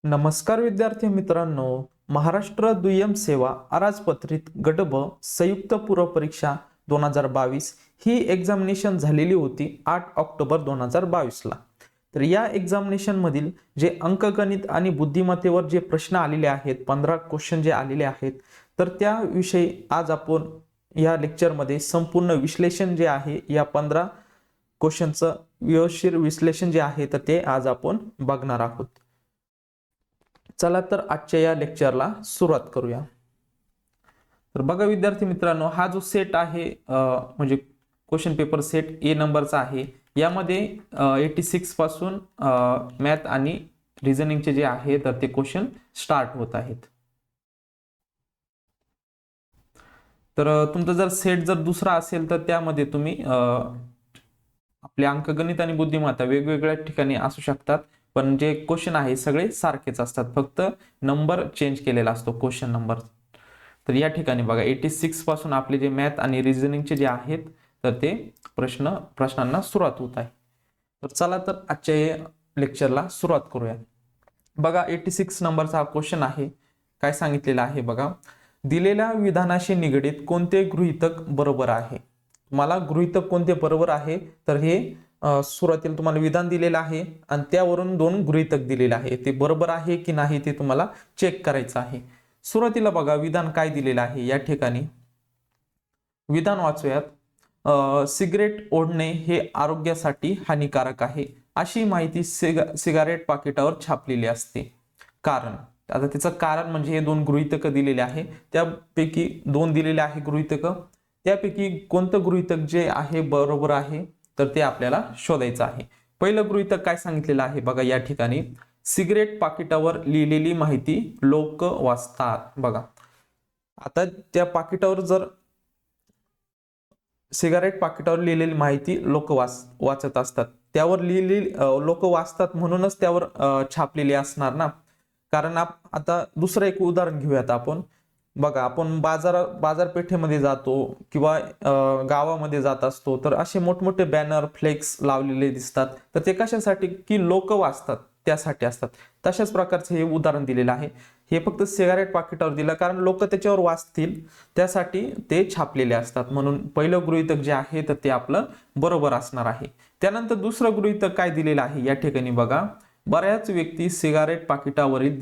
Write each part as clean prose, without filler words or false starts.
नमस्कार विद्यार्थी मित्रांनो, महाराष्ट्र दुय्यम सेवा अराजपत्रित गट ब संयुक्त पूर्व परीक्षा 2022 ही एक्झामिनेशन झालेली होती 8 ऑक्टोबर 2022 ला। तर या एक्झामिनेशन मधील जे अंकगणित आणि बुद्धिमत्तेवर जे प्रश्न आलेले आहेत, 15 क्वेश्चन जे आलेले आहेत, तर त्याविषयी आज आपण या लेक्चर मध्ये संपूर्ण विश्लेषण जे आहे या 15 क्वेश्चनचं व्यवस्थित विश्लेषण जे आहे तर ते आज आपण बघणार आहोत। चला तर आजच्या या लेक्चरला सुरुवात करूया। तर बघा विद्यार्थी मित्रांनो, हा जो सेट आहे म्हणजे क्वेश्चन पेपर सेट ए नंबरचा आहे। यामध्ये 86 पासून मॅथ आणि रिझनिंगचे जे आहे तर ते क्वेश्चन स्टार्ट होत आहेत। तर तुमचा जर सेट जर दुसरा असेल तर त्यामध्ये तुम्ही आपले अंकगणित आणि बुद्धिमत्ता वेगवेगळ्या ठिकाणी असू शकतात, पण जे क्वेश्चन आहे सगळे सारखेच असतात, फक्त नंबर चेंज केलेला असतो क्वेश्चन नंबर। तर या ठिकाणी बघा 86 पासून आपले जे मॅथ आणि रिझनिंगचे जे आहेत तर ते प्रश्नांना सुरुवात होत आहे। तर चला तर आजच्या या लेक्चरला सुरुवात करूया। बघा 86 नंबरचा हा क्वेश्चन आहे। काय सांगितलेलं आहे बघा, दिलेल्या विधानाशी निगडित कोणते गृहीतक बरोबर आहे। मला गृहीतक कोणते बरोबर आहे तर हे सुरुवातीला तुम्हाला विधान दिलेलं आहे आणि त्यावरून दोन गृहीतक दिलेले आहे, ते बरोबर आहे की नाही ते तुम्हाला चेक करायचं आहे। सुरुवातीला बघा विधान काय दिलेलं आहे, या ठिकाणी विधान वाचूयात। सिगरेट ओढणे हे आरोग्यासाठी हानिकारक आहे अशी माहिती सिगारेट पाकिटावर छापलेली असते। कारण आता त्याचं कारण म्हणजे हे दोन गृहीतक दिलेले आहे, त्यापैकी दोन दिलेले आहे गृहीतक, त्यापैकी कोणतं गृहीतक जे आहे बरोबर आहे तर ते आपल्याला शोधायचं आहे। पहिलं गृहीतक काय सांगितलेलं आहे बघा, या ठिकाणी सिगरेट पाकिटावर लिहिलेली माहिती लोक वाचतात। बघा आता त्या पाकिटावर जर सिगारेट पाकिटावर लिहिलेली माहिती लोक वाचत असतात, त्यावर लिहिलेली लोक वाचतात म्हणूनच त्यावर छापलेली असणार ना। कारण आता दुसरं एक उदाहरण घेऊयात आपण। बघा आपण बाजारपेठेमध्ये जातो किंवा गावामध्ये जात असतो, तर असे मोठमोठे बॅनर फ्लेक्स लावलेले दिसतात, तर ते कशासाठी की लोक वाचतात त्यासाठी असतात। तशाच प्रकारचे हे उदाहरण दिलेलं आहे। हे फक्त सिगारेट पाकिटावर दिलं कारण लोक त्याच्यावर वाचतील त्यासाठी ते छापलेले असतात, म्हणून पहिलं गृहीतक जे आहे तर ते आपलं बरोबर असणार आहे। त्यानंतर दुसरं गृहीतक काय दिलेलं आहे, या ठिकाणी बघा, बऱ्याच व्यक्ती सिगारेट पाकिटावरील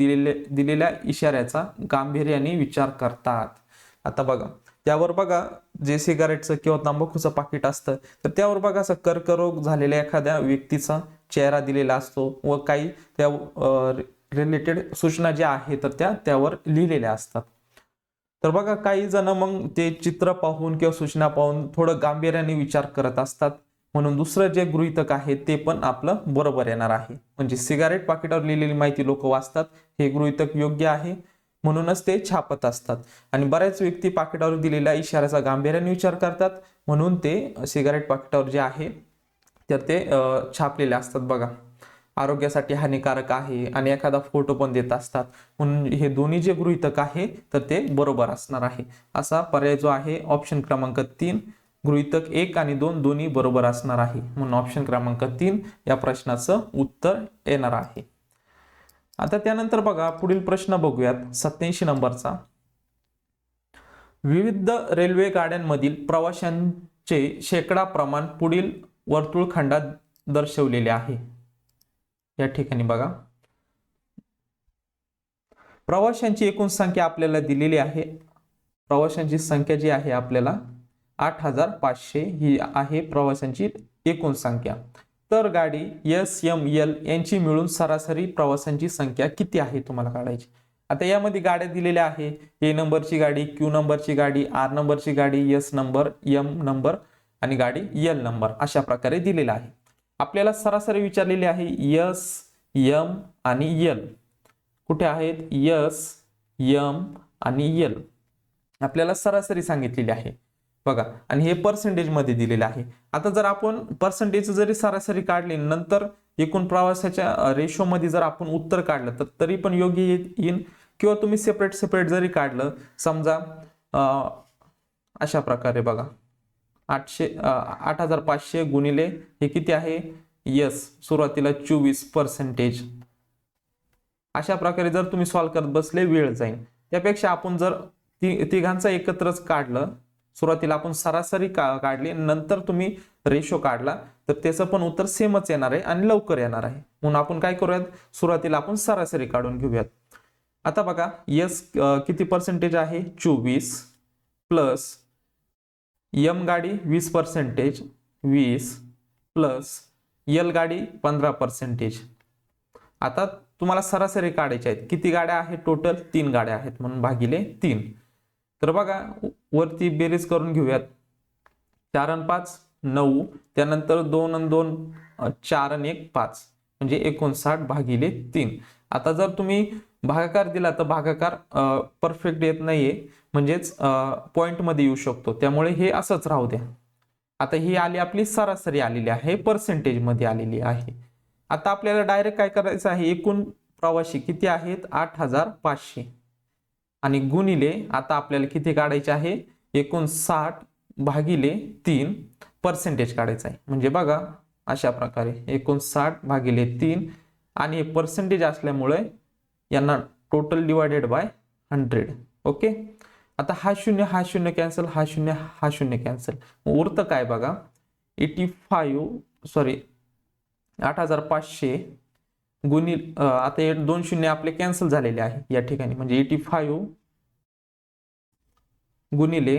दिलेल्या इशाऱ्याचा गांभीर्याने विचार करतात। आता बघा त्यावर बघा, जे सिगारेटचं किंवा तंबाखूचं पाकिट असतं तर त्यावर बघा असं कर्करोग झालेल्या एखाद्या व्यक्तीचा चेहरा दिलेला असतो व काही त्या रिलेटेड सूचना ज्या आहेत तर त्यावर लिहिलेल्या असतात। तर बघा काही जण मग ते चित्र पाहून किंवा सूचना पाहून थोडं गांभीर्याने विचार करत असतात, म्हणून दुसरं जे गृहीतक आहे ते पण आपलं बरोबर येणार आहे। म्हणजे सिगारेट पाकिटावर लिहिलेली माहिती लोक वाचतात हे गृहीतक योग्य आहे, म्हणूनच ते छापत असतात। आणि बऱ्याच व्यक्ती पाकिटावर दिलेल्या इशाऱ्याचा गांभीर्याने विचार करतात म्हणून ते सिगारेट पाकिटावर जे आहे तर ते छापलेले असतात। बघा आरोग्यासाठी हानिकारक आहे आणि एखादा फोटो पण देत असतात, म्हणून हे दोन्ही जे गृहीतक आहे तर ते बरोबर असणार आहे। असा पर्याय जो आहे ऑप्शन क्रमांक 3, गृहीतक 1 आणि 2 दोन्ही बरोबर असणार आहे, म्हणून ऑप्शन क्रमांक 3 या प्रश्नाचं उत्तर येणार आहे। आता त्यानंतर बघा पुढील प्रश्न बघूयात 87 नंबरचा। विविध रेल्वे गाड्यांमधील प्रवाशांचे शेकडा प्रमाण पुढील वर्तुळखंडात दर्शवलेले आहे। या ठिकाणी बघा प्रवाशांची एकूण संख्या आपल्याला दिलेली आहे। प्रवाशांची संख्या जी आहे आपल्याला 8500 ही आहे प्रवाशांची एकूण संख्या। तर गाडी SML यांची मिळून सरासरी प्रवाशांची संख्या किती आहे तुम्हाला काढायची। आता यामध्ये गाड्या दिलेल्या आहे, A नंबरची गाडी, Q नंबरची गाडी, R नंबरची गाडी, S नंबर, M नंबर आणि गाडी L नंबर अशा प्रकारे दिलेला आहे। आपल्याला सरासरी विचारलेली आहे S, M आणि L कुठे आहेत, S, M आणि L आपल्याला सरासरी सांगितलेली आहे बघा, आणि हे पर्सेंटेज मध्ये दिलेले आहे। आता जर आपण पर्सेंटेज जरी सरासरी काढली नंतर एकूण प्रवासाच्या रेशो मध्ये जर आपण उत्तर काढलं तर तरी पण योग्य येईल, किंवा तुम्ही सेपरेट जरी काढलं, समजा अशा प्रकारे बघा 8500 गुणिले हे किती आहे, S सुरुवातीला 24% अशा प्रकारे जर तुम्ही सॉल्व्ह करत बसले वेळ जाईल. त्यापेक्षा आपण जर तिघांचा एकत्रच काढलं, सुरुवातीला आपण सरासरी काढली, नंतर तुम्ही रेशो काढला, तर त्याचं पण उत्तर सेमच येणार आहे आणि लवकर येणार आहे. म्हणून आपण काय करूयात, सुरुवातीला आपण सरासरी काढून घेऊयात. आता बघा यस किती पर्सेंटेज आहे 24 प्लस यम गाडी 20%, 20 प्लस यल गाडी 15%. आता तुम्हाला सरासरी काढायचे आहेत. किती गाड्या आहेत टोटल, 3 गाड्या आहेत, म्हणून भागिले 3. तर बघा वरती बेरीज करून घेऊयात. 4 आणि 5 9, त्यानंतर 2 आणि 2 4 आणि 1 5, म्हणजे 59 भागिले 3. आता जर तुम्ही भागाकार दिला तर भागाकार परफेक्ट येत नाहीये, म्हणजेच पॉइंट मध्ये येऊ शकतो, त्यामुळे हे असंच राहू द्या. आता ही आली आपली सरासरी आलेली आहे, पर्सेंटेज मध्ये आलेली आहे. आता आपल्याला डायरेक्ट काय करायचं आहे, एकूण प्रवासी किती आहेत 8500 आणि गुणिले आता आपल्याला किती काढायचे आहे 59 भागिले 3 पर्सेंटेज काढायचं आहे. म्हणजे बघा अशा प्रकारे 59 भागिले 3 आणि हे पर्सेंटेज असल्यामुळे यांना टोटल डिवायडेड बाय 100. ओके. आता हा शून्य कॅन्सल, हा शून्य कॅन्सल, उरतं काय बघा 8500 गुणिले आता हे 2 शून्य आपले कॅन्सल झालेले आहे या ठिकाणी, म्हणजे 85 गुणिले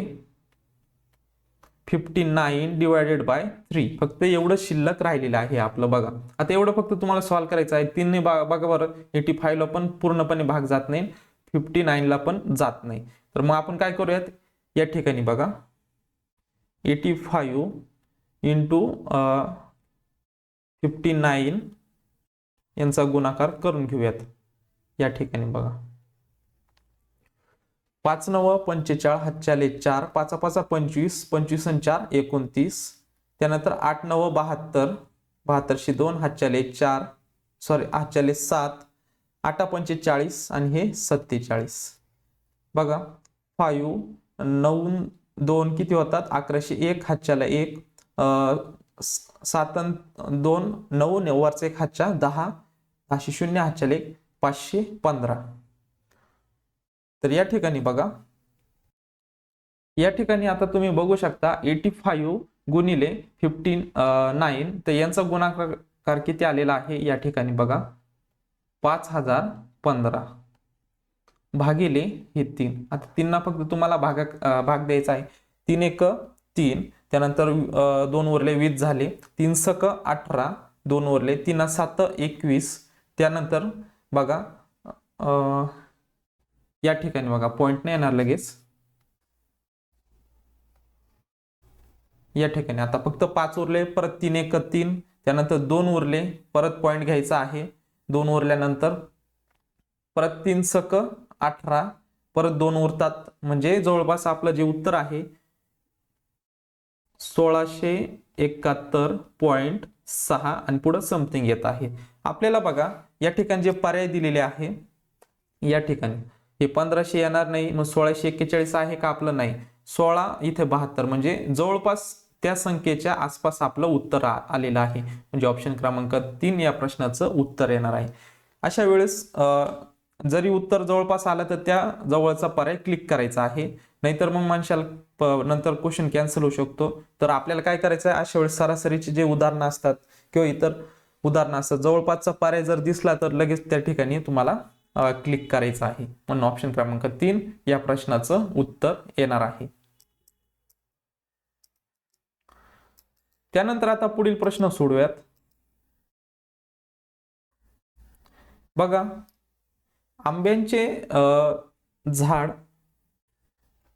59 डिवायडेड बाय 3. फक्त एवढं शिल्लक राहिलेलं आहे आपलं. बघा आता एवढं फक्त तुम्हाला सॉल्व्ह करायचं आहे. 3 ने बघा बरं 85 ला पण पूर्णपणे भाग जात नाही, 59 ला पण जात नाही. तर मग आपण काय करूयात, या ठिकाणी बघा 85 इंटू 59 यांचा गुणाकार करून घेऊयात. या ठिकाणी बघा 5 9 45, हातच्याले 4, 5 5 25, 25 आणि 4 29, त्यानंतर 8 9 72, 72 2, हातच्याले 4 हातच्याले 7, 8 5 40 आणि हे 47. बघा 5 9 2 किती होतात 1101, हातच्याला 1, 7 2 9 वरचा 1 हातच्या 10, 10 0 हातच्याला 1 515. तर या ठिकाणी बघा, या ठिकाणी आता तुम्ही बघू शकता 85 गुणिले 59, तर यांचा गुणाकार किती आलेला आहे या ठिकाणी बघा 5015 भागिले हे 3. आता 3 ना फक्त तुम्हाला भाग द्यायचा आहे. 3 1 3, त्यानंतर 2 उरले 20 झाले, 3 सक 18, 2 उरले, 3 7 21, त्यानंतर बघा या ठिकाणी बघा पॉइंट नाही येणार लगेच. या ठिकाणी आता फक्त 5 उरले, परत 3 1 3, त्यानंतर 2 उरले, परत पॉइंट घ्यायचा आहे. 2 उरल्यानंतर परत 3 सक 18, परत 2 उरतात, म्हणजे जवळपास आपलं जे उत्तर आहे 1671.6 आणि पुढे समथिंग येत आहे. आपल्याला बघा या ठिकाणी जे पर्याय दिलेले आहे, या ठिकाणी हे 1500 येणार नाही, मग 1641 आहे का आपलं, नाही 16 इथे 72, म्हणजे जवळपास त्या संख्येच्या आसपास आपलं उत्तर आलेलं आहे, म्हणजे ऑप्शन क्रमांक 3 या प्रश्नाचं उत्तर येणार आहे. अशा वेळेस जरी उत्तर जवळपास आलं तर त्या जवळचा पर्याय क्लिक करायचा आहे, नाहीतर मग माणसाला नंतर क्वेश्चन कॅन्सल होऊ शकतो. तर आपल्याला काय करायचं आहे, अशा वेळेस सरासरीचे जे उदाहरणं असतात किंवा इतर उदाहरणं असतात, जवळपासचा पर्याय जर दिसला तर लगेच त्या ठिकाणी तुम्हाला क्लिक करायचं आहे. म्हणून ऑप्शन क्रमांक 3 या प्रश्नाचं उत्तर येणार आहे. त्यानंतर आता पुढील प्रश्न सोडूयात. बघा आंब्याचे झाड,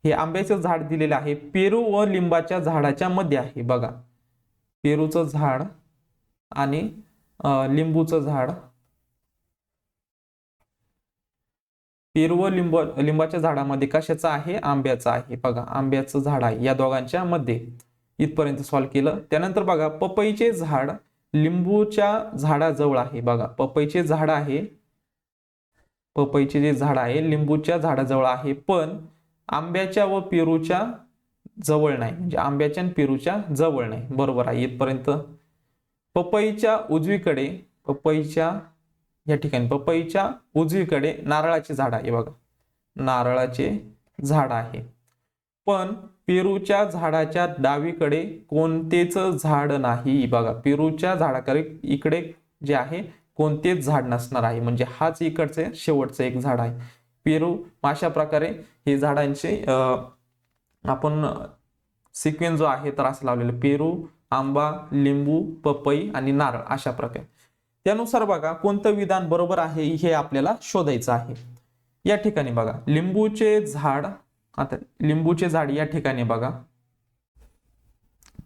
हे आंब्याचे झाड दिलेले आहे, पेरू व लिंबाच्या झाडाच्या मध्ये आहे. बघा पेरूचं झाड आणि लिंबूचं झाड, पेरू व लिंबाच्या झाडामध्ये कशाचं आहे, आंब्याचं आहे. बघा आंब्याचं झाड आहे या दोघांच्या मध्ये. इथपर्यंत सॉल्व्ह केलं. त्यानंतर बघा पपईचे झाड लिंबूच्या झाडाजवळ आहे. बघा पपईचे झाड आहे, पपईचे जे झाड आहे लिंबूच्या झाडाजवळ आहे, पण आंब्याच्या व पेरूच्या जवळ नाही, म्हणजे आंब्याच्या आणि पेरूच्या जवळ नाही. बरोबर आहे इथपर्यंत. पपईच्या उजवीकडे, पपईच्या या ठिकाणी पपईच्या उजवीकडे नारळाचे झाड आहे बघा, नारळाचे झाड आहे. पण पेरूच्या झाडाच्या डावीकडे कोणतेच झाड नाही बघा, पेरूच्या झाडाकडे इकडे जे आहे कोणतेच झाड नसणार आहे, म्हणजे हाच इकडचे शेवटचं एक झाड आहे पेरू. अशा प्रकारे हे झाडांचे आपण सिक्वेन्स जो आहे तर असं लावलेलं, पेरू, आंबा, लिंबू, पपई आणि नारळ अशा प्रकारे. त्यानुसार बघा कोणतं विधान बरोबर आहे हे आपल्याला शोधायचं आहे. या ठिकाणी बघा लिंबूचे झाड, आता लिंबूचे झाड या ठिकाणी बघा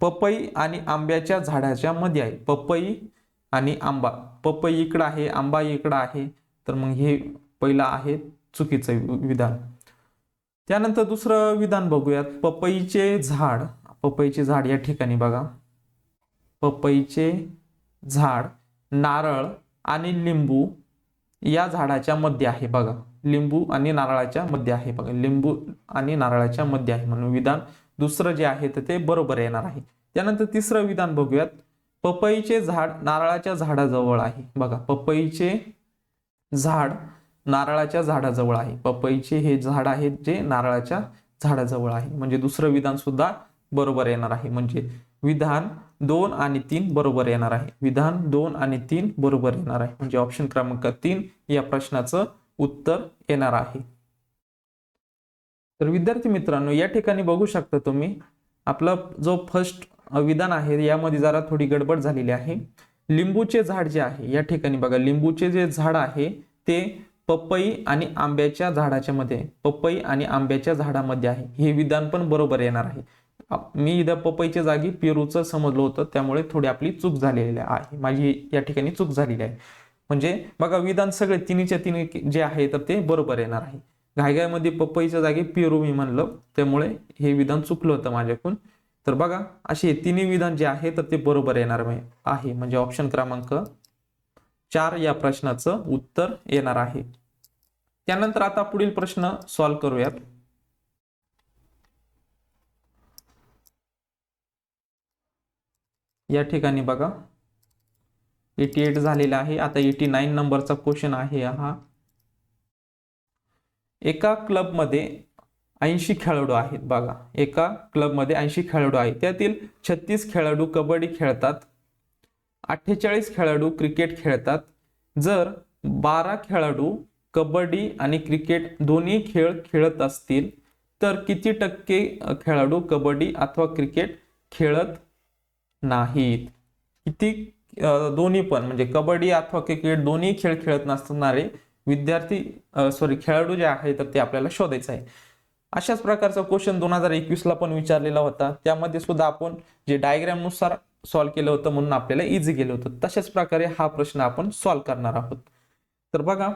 पपई आणि आंब्याच्या झाडाच्या मध्ये आहे. पपई आणि आंबा, पपई इकडं आहे, आंबा इकडं आहे, तर मग हे पहिलं आहे चुकीचं विधान. त्यानंतर दुसरं विधान बघूयात, पपईचे झाड, पपईचे झाड या ठिकाणी बघा पपईचे झाड नारळ आणि लिंबू या झाडाच्या मध्ये आहे बघा, लिंबू आणि नारळाच्या मध्ये आहे बघा, लिंबू आणि नारळाच्या मध्ये आहे, म्हणून विधान दुसरं जे आहे तर ते बरोबर येणार आहे. त्यानंतर तिसरं विधान बघूयात, पपईचे झाड नारळाच्या झाडाजवळ आहे बघा, पपईचे झाड नारळाच्या झाडाजवळ आहे, पपईचे हे झाड आहे जे नारळाच्या झाडाजवळ आहे, म्हणजे दुसरं विधान सुद्धा बरोबर येणार आहे. म्हणजे विधान 2 आणि 3 बरोबर येणार आहे, विधान 2 आणि 3 बरोबर येणार आहे, म्हणजे ऑप्शन क्रमांक 3 या प्रश्नाचं उत्तर येणार आहे. तर विद्यार्थी मित्रांनो या ठिकाणी बघू शकता तुम्ही, आपला जो फर्स्ट विधान आहे यामध्ये जरा थोडी गडबड झालेली आहे. लिंबूचे झाड जे आहे या ठिकाणी बघा, लिंबूचे जे झाड आहे ते पपई आणि आंब्याच्या झाडाच्या मध्ये, पपई आणि आंब्याच्या झाडामध्ये आहे, हे विधान पण बरोबर येणार आहे. मी इथं पपईच्या जागी पेरूचं समजलं होतं, त्यामुळे थोडी आपली चूक झालेली आहे, माझी या ठिकाणी चूक झालेली आहे. म्हणजे बघा विधान सगळे तिन्हीच्या तिन्ही जे आहे तर ते बरोबर येणार आहे. घाईघाईमध्ये पपईच्या जागी पेरू मी म्हणलं, त्यामुळे हे विधान चुकलं होतं माझ्याकडून. तर बघा असे तिन्ही विधान जे आहे तर ते बरोबर येणार आहे, म्हणजे ऑप्शन क्रमांक 4 या प्रश्नाचं उत्तर येणार आहे. त्यानंतर आता पुढील प्रश्न सॉल्व्ह करूयात. या ठिकाणी बघा 88 झालेला आहे. आता 89 नंबरचा क्वेश्चन आहे हा. एका क्लबमध्ये 80 खेळाडू आहेत बघा, एका क्लबमध्ये 80 खेळाडू आहेत, त्यातील 36 खेळाडू कबड्डी खेळतात, 48 खेळाडू क्रिकेट खेळतात. जर 12 खेळाडू कबड्डी आणि क्रिकेट दोन्ही खेळ खेळत असतील तर किती टक्के खेळाडू कबड्डी अथवा क्रिकेट खेळत नाहीत? किती दोन्ही पण, म्हणजे कबड्डी अथवा क्रिकेट दोन्ही खेळ खेळत नसणारे विद्यार्थी खेळाडू जे आहे तर ते आपल्याला शोधायचं आहे. अशाच प्रकारचा क्वेश्चन 2021 ला पण विचारलेला होता, त्यामध्ये सुद्धा आपण जे डायग्राम नुसार सॉल्व्ह केलं होतं म्हणून आपल्याला इझी गेलं होतं. तशाच प्रकारे हा प्रश्न आपण सॉल्व्ह करणार आहोत. तर बघा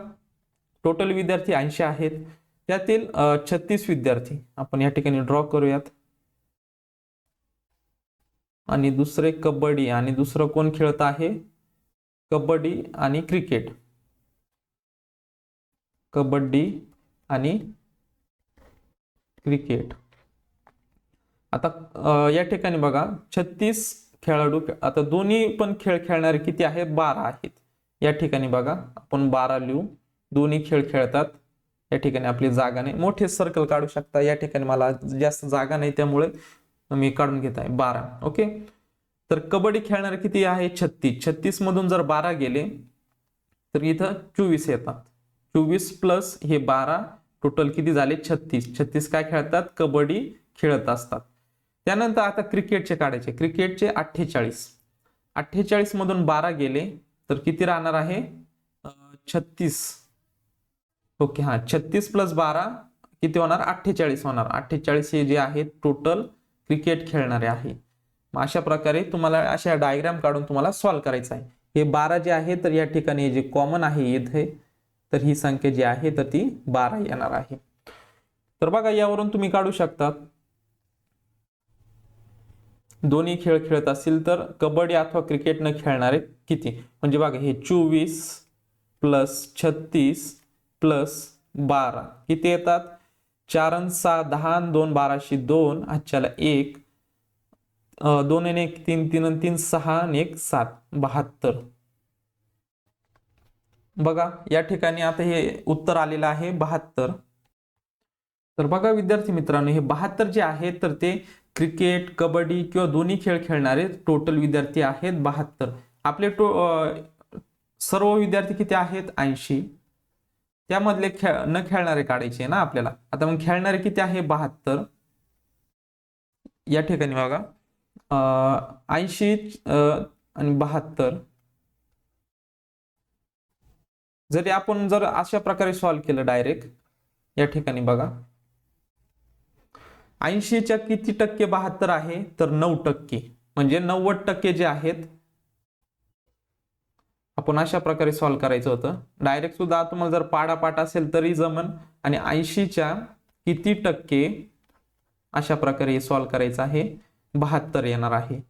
टोटल विद्यार्थी 80 आहेत, त्यातील 36 विद्यार्थी आपण या ठिकाणी ड्रॉ करूयात. आणि दुसरे कबड्डी आणि दुसरं कोण खेळत आहे? कबड्डी आणि क्रिकेट, कबड्डी आणि क्रिकेट. आता या ठिकाणी बघा 36 खेळाडू, आता दोन्ही पण खेळ खेळणारे किती आहेत? 12 आहेत. या ठिकाणी बघा आपण 12 लिहू, दोन्ही खेळ खेळतात. या ठिकाणी आपली जागा नाही, मोठे सर्कल काढू शकता. या ठिकाणी मला जास्त जागा नाही त्यामुळे मी काढून घेत आहे 12. ओके, तर कबड्डी खेळणारे किती आहे? 36. 36 मधून जर 12 गेले तर इथं 24 येतात. 24 प्लस हे 12 टोटल किती झाले? 36. 36 काय खेळतात? कबड्डी खेळत असतात. त्यानंतर आता क्रिकेटचे काढायचे. क्रिकेटचे 48. 48 मधून 12 गेले तर किती राहणार आहे? 36. ओके, हा 36 प्लस 12 किती होणार? 48 होणार. 48 हे जे आहे टोटल क्रिकेट खेळणारे आहे. अशा प्रकारे तुम्हाला अशा डायग्राम काढून तुम्हाला सॉल्व्ह करायचं आहे. हे 12 जे आहे तर या ठिकाणी जे कॉमन आहे इथे, तर ही संख्या जी आहे तर ती 12 येणार आहे. तर बघा यावरून तुम्ही काढू शकता, दोन्ही खेळ खेळत असतील तर कबड्डी अथवा क्रिकेट न खेळणारे किती? म्हणजे बघा हे 24 प्लस 36 प्लस 12 किती येतात? 4 आणि 6 10 आणि 2 12 2 आजच्याला 1 2 आणि 1 3 3 आणि 3 6 आणि 1 7 72. बघा या ठिकाणी आता हे उत्तर आलेलं आहे 72. तर बघा विद्यार्थी मित्रांनो, हे 72 जे आहे तर ते क्रिकेट, कबड्डी किंवा दोन्ही खेळ खेळणारे टोटल विद्यार्थी आहेत 72. आपले सर्व विद्यार्थी किती आहेत? 80. त्यामधले न खेळणारे काढायचे ना आपल्याला. आता मग खेळणारे किती आहे? 72. या ठिकाणी बघा 80 आणि 72. जरी आपण जर अशा प्रकारे सॉल्व्ह केलं डायरेक्ट, या ठिकाणी बघा 80च्या किती टक्के 72 आहे? तर 9%. म्हणजे 90% जे आहेत. आपण अशा प्रकारे सॉल्व्ह करायचं होतं. डायरेक्ट सुद्धा तुम्हाला जर पाडापाठ असेल तरी जमन. आणि 80च्या किती टक्के अशा प्रकारे सॉल्व्ह करायचं आहे. 72 येणार आहे.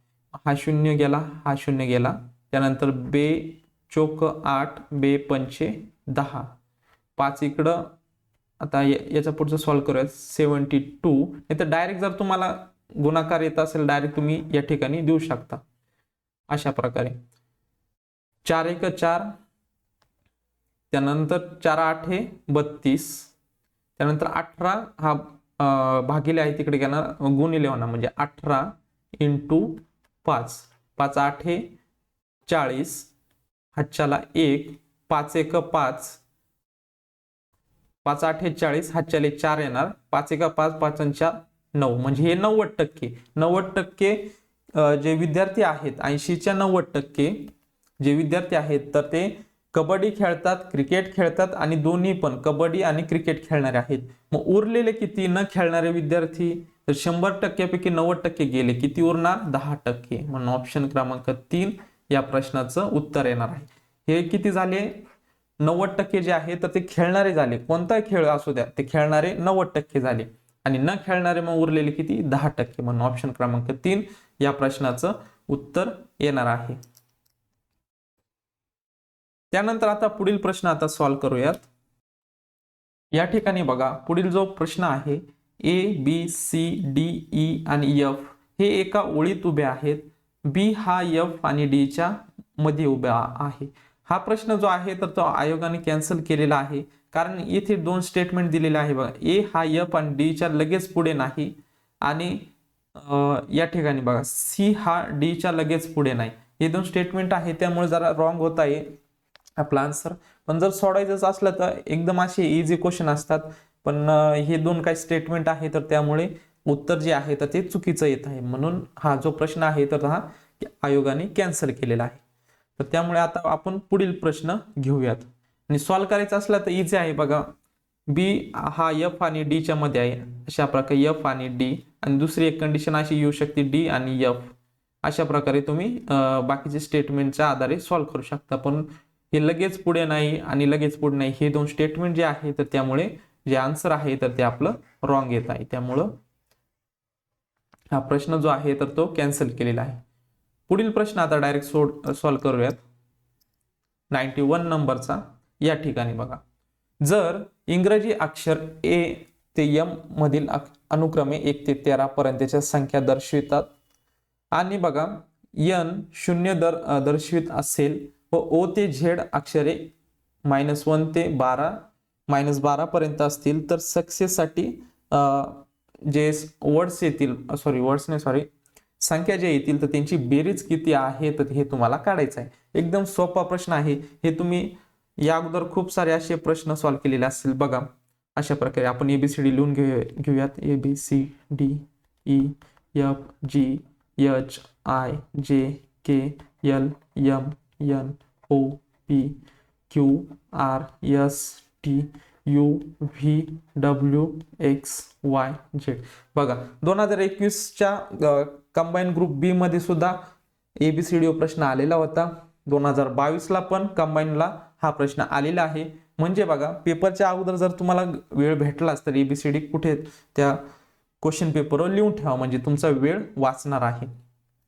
हा 0 गेला, हा 0 गेला. त्यानंतर बे चोक 8, बे पंचे 10, 5 इकडं. आता याच्या पुढचं सॉल्व्ह करूया. 72. नाही तर डायरेक्ट जर तुम्हाला गुणाकार येत असेल डायरेक्ट तुम्ही या ठिकाणी देऊ शकता अशा प्रकारे. 4 1 4, त्यानंतर 4 8 हे 32, त्यानंतर 18 हा भागिले आहे तिकडे घेणार, गुणिले होणार म्हणजे 18 इंटू 5, 5 8 हे 40, हातच्याला 1, 5 1 5, 5 8 हे 40, हातच्याला 4 येणार, 5 1 5, 5 4 9, म्हणजे हे 90%. 90% जे विद्यार्थी आहेत, 80च्या 90% जे विद्यार्थी आहेत तर ते कबड्डी खेळतात, क्रिकेट खेळतात आणि दोन्ही पण कबड्डी आणि क्रिकेट खेळणारे आहेत. मग उरलेले किती न खेळणारे विद्यार्थी? तर 100% पैकी 90% गेले, किती उरणार? 10%. म्हणून ऑप्शन क्रमांक 3 या प्रश्नाचं उत्तर येणार आहे. हे किती झाले? 90% जे आहे तर ते खेळणारे झाले. कोणताही खेळ असू द्या, ते खेळणारे 90% झाले आणि न खेळणारे मग उरलेले किती? 10%. म्हणून ऑप्शन क्रमांक 3 या प्रश्नाचं उत्तर येणार आहे. त्यानंतर आता पुढील प्रश्न आता सॉल्व्ह करूयात. या ठिकाणी बघा पुढील जो प्रश्न आहे, A B C D E आणि F हे एका ओळीत उभे आहेत. B हा F आणि D च्या मध्ये उभा आहे. हा प्रश्न जो आहे तर तो आयोगाने कॅन्सल केलेला आहे, कारण येथे दोन स्टेटमेंट दिलेले आहे बघा. A हा F आणि D च्या लगेच पुढे नाही आणि या ठिकाणी बघा C हा D च्या लगेच पुढे नाही. हे दोन स्टेटमेंट आहे, त्यामुळे जरा रॉंग होत आहे आपला आन्सर. पण जर सोडायचं असलं तर एकदम असे इझी क्वेश्चन असतात, पण हे दोन काही स्टेटमेंट आहे तर त्यामुळे उत्तर जे आहे तर ते चुकीचं येत आहे. म्हणून हा जो प्रश्न आहे तर हा आयोगाने कॅन्सल केलेला आहे. तर त्यामुळे आता आपण पुढील प्रश्न घेऊयात आणि सॉल्व्ह करायचा असला तर इझी आहे बघा. बी हा F आणि D च्या मध्ये आहे, अशा प्रकारे F आणि D, आणि दुसरी एक कंडिशन अशी येऊ शकते D आणि F. अशा प्रकारे तुम्ही बाकीचे स्टेटमेंटच्या आधारे सॉल्व्ह करू शकता. पण हे लगेच पुढे नाही आणि लगेच पुढे नाही हे दोन स्टेटमेंट जे आहे तर त्यामुळे जे आन्सर आहे तर ते आपलं रॉंग येत आहे. त्यामुळं हा प्रश्न जो आहे तर तो कॅन्सल केलेला आहे. पुढील प्रश्न आता डायरेक्ट सॉल्व्ह करूयात. 91 नंबरचा. या ठिकाणी बघा, जर इंग्रजी अक्षर A ते M मधील अनुक्रमे 1 ते 13 पर्यंतच्या संख्या दर्शवितात आणि बघा N 0 दर्शवित असेल व O ते Z अक्षरे -1 ते 12 पर्यंत असतील तर सक्सेससाठी जे संख्या जे येतील तर त्यांची बेरीज किती आहे तर हे तुम्हाला काढायचं आहे. एकदम सोपा प्रश्न आहे. हे तुम्ही या अगोदर खूप सारे असे प्रश्न सॉल्व्ह केलेले असतील बघा. अशा प्रकारे आपण ABCD लिहून घेऊयात. ABCDFGHIJKLMNOPQRSTUVWXYZ. बघा 2021च्या कंबाईन ग्रुप बी मध्ये सुद्धा ABCD प्रश्न आलेला होता. 2022ला पण कंबाईनला हा प्रश्न आलेला आहे. म्हणजे बघा पेपरच्या अगोदर जर तुम्हाला वेळ भेटलाच तर ABCD कुठे त्या क्वेश्चन पेपरवर लिहून ठेवा, म्हणजे तुमचा वेळ वाचणार आहे.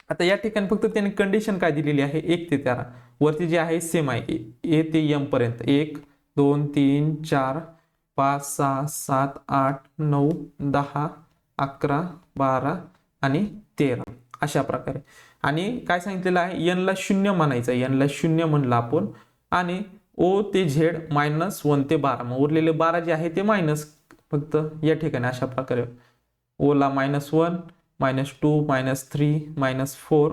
आता या ठिकाणी फक्त त्यांनी कंडिशन काय दिलेली आहे, 1 ते 13. वरती जे आहे सेम आहे A ते M पर्यंत. 1 2 3 4 5 6 7 8 9 10 11 12 आणि 13 अशा प्रकारे. आणि काय सांगितलेलं आहे, N ला 0 म्हणायचं. N ला 0 म्हणलं आपण आणि ओ ते झेड -1 ते 12, मग उरलेले 12 जे आहे ते मायनस फक्त या ठिकाणी अशा प्रकारे ओ ला -1 -2 -3 -4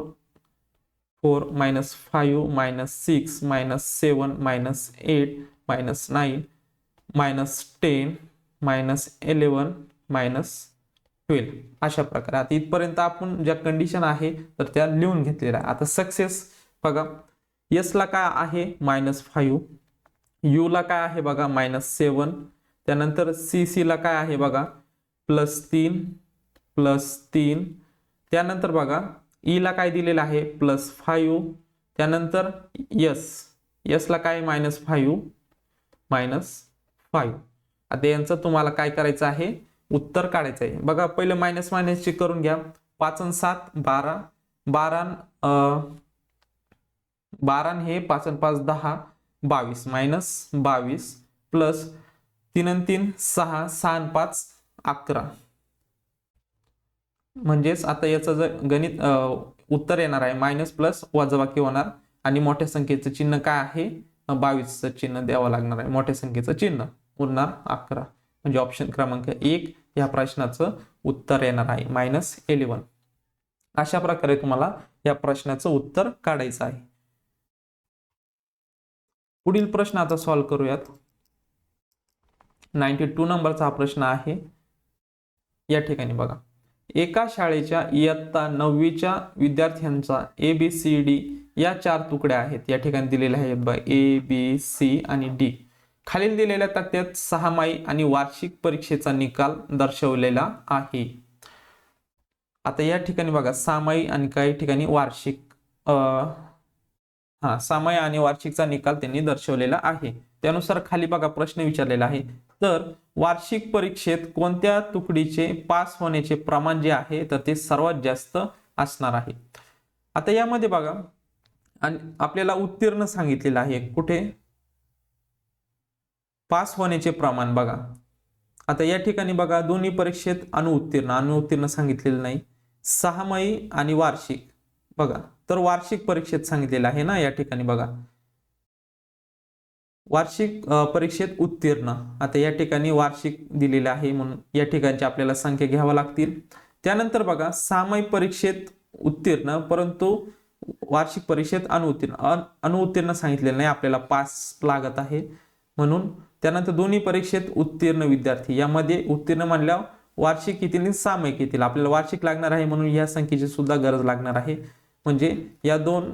4 -5 -6 -7 -8 -9 -10 -11 -12 अशा प्रकारे. आता इथपर्यंत आपण ज्या कंडिशन आहे तर त्या लिहून घेतलेल्या. आता सक्सेस बघा, एस ला काय आहे -5, यू ला काय आहे बघा -7, त्यानंतर सी ला काय आहे बघा +3, त्यानंतर बघा ई ला काय दिलेलं आहे +5, त्यानंतर एस ला काय -5 -5. आता यांचं तुम्हाला काय करायचं आहे, उत्तर काढायचं आहे. बघा पहिले मायनस मायनसची करून घ्या. 5 आणि 7 12, 12 हे 5 आणि 5 10, 22 -22 प्लस 3 आणि 3 6, 6 आणि 5 11. म्हणजेच आता याचं जर गणित उत्तर येणार आहे मायनस प्लस वजाबाकी होणार आणि मोठ्या संख्येचं चिन्ह काय आहे 22चं चिन्ह द्यावं लागणार आहे. मोठ्या संख्येचं चिन्ह उरणार 11, म्हणजे ऑप्शन क्रमांक 1 या प्रश्नाचं उत्तर येणार आहे -11. अशा प्रकारे तुम्हाला या प्रश्नाचं उत्तर काढायचं आहे. पुढील प्रश्न आता सॉल्व्ह करूयात. 92 नंबरचा हा प्रश्न आहे. या ठिकाणी बघा, एका शाळेच्या इयत्ता 9वीच्या विद्यार्थ्यांचा ABCD या 4 तुकड्या आहेत. या ठिकाणी दिलेल्या आहेत बघा ABC आणि D. खालील दिलेल्या तक्त्यात सहामाही आणि वार्षिक परीक्षेचा निकाल दर्शवलेला आहे. आता या ठिकाणी बघा सहामाही आणि काही ठिकाणी वार्षिक सहामाही आणि वार्षिकचा निकाल त्यांनी दर्शवलेला आहे. त्यानुसार खाली बघा प्रश्न विचारलेला आहे. तर वार्षिक परीक्षेत कोणत्या तुकडीचे पास होण्याचे प्रमाण जे आहे तर ते सर्वात जास्त असणार आहे. आता यामध्ये बघा आणि आपल्याला उत्तीर्ण सांगितलेलं आहे. कुठे पास होण्याचे प्रमाण बघा. आता या ठिकाणी बघा दोन्ही परीक्षेत अनुत्तीर्ण सांगितलेलं नाही. सहामाही आणि वार्षिक बघा, तर वार्षिक परीक्षेत सांगितलेलं आहे ना. या ठिकाणी बघा वार्षिक परीक्षेत उत्तीर्ण. आता या ठिकाणी वार्षिक दिलेलं आहे म्हणून या ठिकाणची आपल्याला संख्या घ्याव्या लागतील. त्यानंतर बघा सहामाही परीक्षेत उत्तीर्ण परंतु वार्षिक परीक्षेत अनुत्तीर्ण सांगितलेलं नाही, आपल्याला पास लागत आहे म्हणून. त्यानंतर दोन्ही परीक्षेत उत्तीर्ण विद्यार्थी, यामध्ये उत्तीर्ण म्हणल्यावर वार्षिक येतील आणि सामायिक येतील. आपल्याला वार्षिक लागणार आहे म्हणून या संख्येची सुद्धा गरज लागणार आहे. म्हणजे या दोन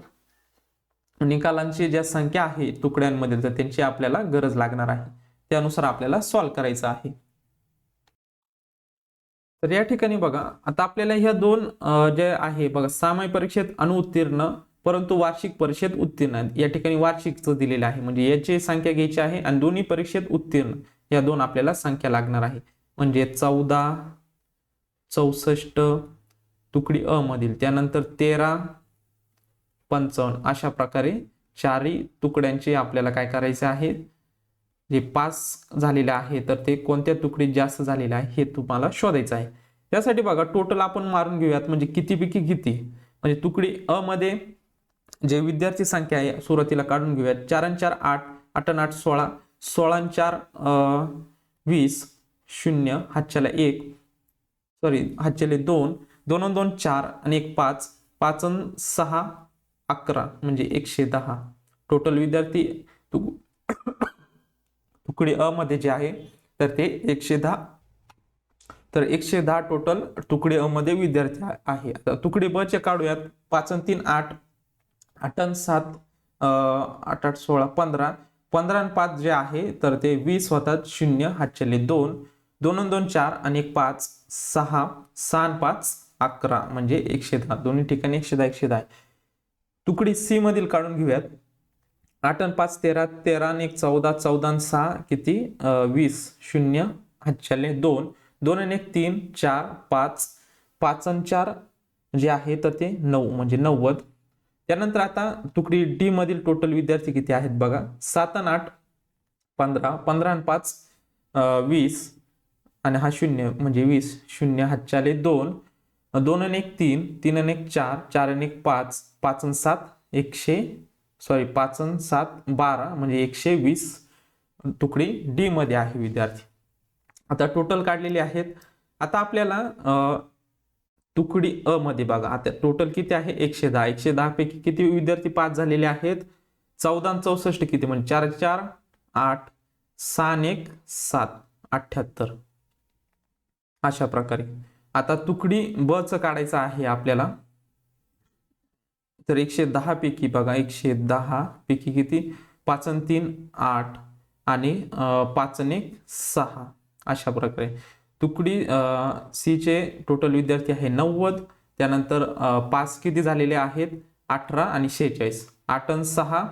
निकालांची ज्या संख्या आहे तुकड्यांमध्ये तर त्यांची आपल्याला गरज लागणार आहे. त्यानुसार आपल्याला सॉल्व्ह करायचं आहे. तर या ठिकाणी बघा आता आपल्याला ह्या दोन जे आहे बघा सामायिक परीक्षेत अनुत्तीर्ण परंतु वार्षिक परीक्षेत उत्तीर्ण, या ठिकाणी वार्षिकचं दिलेलं आहे म्हणजे याची संख्या घ्यायची आहे आणि दोन्ही परीक्षेत उत्तीर्ण या दोन आपल्याला संख्या लागणार आहे. म्हणजे 14 64 तुकडी अ मधील, त्यानंतर 13 55 अशा प्रकारे चारही तुकड्यांचे आपल्याला काय करायचे आहे, जे पास झालेले आहे तर ते कोणत्या तुकडीत जास्त झालेले आहे हे तुम्हाला शोधायचं आहे. त्यासाठी बघा टोटल आपण मारून घेऊयात म्हणजे कितीपैकी किती, म्हणजे तुकडी अ मध्ये जे विद्यार्थी संख्या आहे सुरुवातीला काढून घेऊयात. 4 आणि 4 8, 8 आणि 8 16, 16 आणि 4 20, 0 हातच्याला 1 सॉरी हातच्याला 2, 2 आणि 2 4 आणि 1 5, 5 आणि 6 11 म्हणजे 110. टोटल विद्यार्थी तुकडी अ मध्ये जे आहे तर ते 110. तर 110 टोटल तुकडी अ मध्ये विद्यार्थी आहे. आता तुकडी ब चे काढूयात. 5 आणि 3 8, 8 आणि 7 8 8 16 15, 15 आणि 5 जे आहे तर ते 20 होतात. 0 हातच्याले 2, 2 आणि 2 4 आणि 1 5 6, 6 आणि 5 11 म्हणजे 110. दोन्ही ठिकाणी 110 110. तुकडी सी मधील काढून घेऊयात. 8 आणि 5 13, 13 आणि 1 14, 14 आणि 6 किती 20, 0 हातच्याले 2, 2 आणि 1 3 4 5, 5 आणि 4 जे आहे तर ते 9 म्हणजे 90. त्यानंतर आता तुकडी डी मधील टोटल विद्यार्थी किती आहेत बघा. 7 आणि 8 15, 15 आणि 5 20 आणि हा 0 म्हणजे 20, 0 हातच्याले 2, 2 आणि 1 3, 3 आणि 1 4, 4 आणि 1 5, 5 आणि 7 110. सॉरी 5 आणि 7 12 म्हणजे 120 तुकडी डी मध्ये आहे विद्यार्थी. आता टोटल काढलेले आहेत. आता आपल्याला तुकडी अ मध्ये बघा आता टोटल किती आहे 110. 110 पैकी किती विद्यार्थी पास झालेले आहेत? 14 आणि 64 किती म्हणजे 4 4 8 6 आणि 1 7 78. अशा प्रकारे आता तुकडी ब च काढायचं आहे आपल्याला. तर 110 पैकी बघा 110 पैकी किती 5 आणि 3 8 आणि 5 आणि 1 6 अशा प्रकारे तुकडी सी चे टोटल विद्यार्थी आहे 90. त्यानंतर पास किती झालेले आहेत 18 आणि 46. 8 आणि 6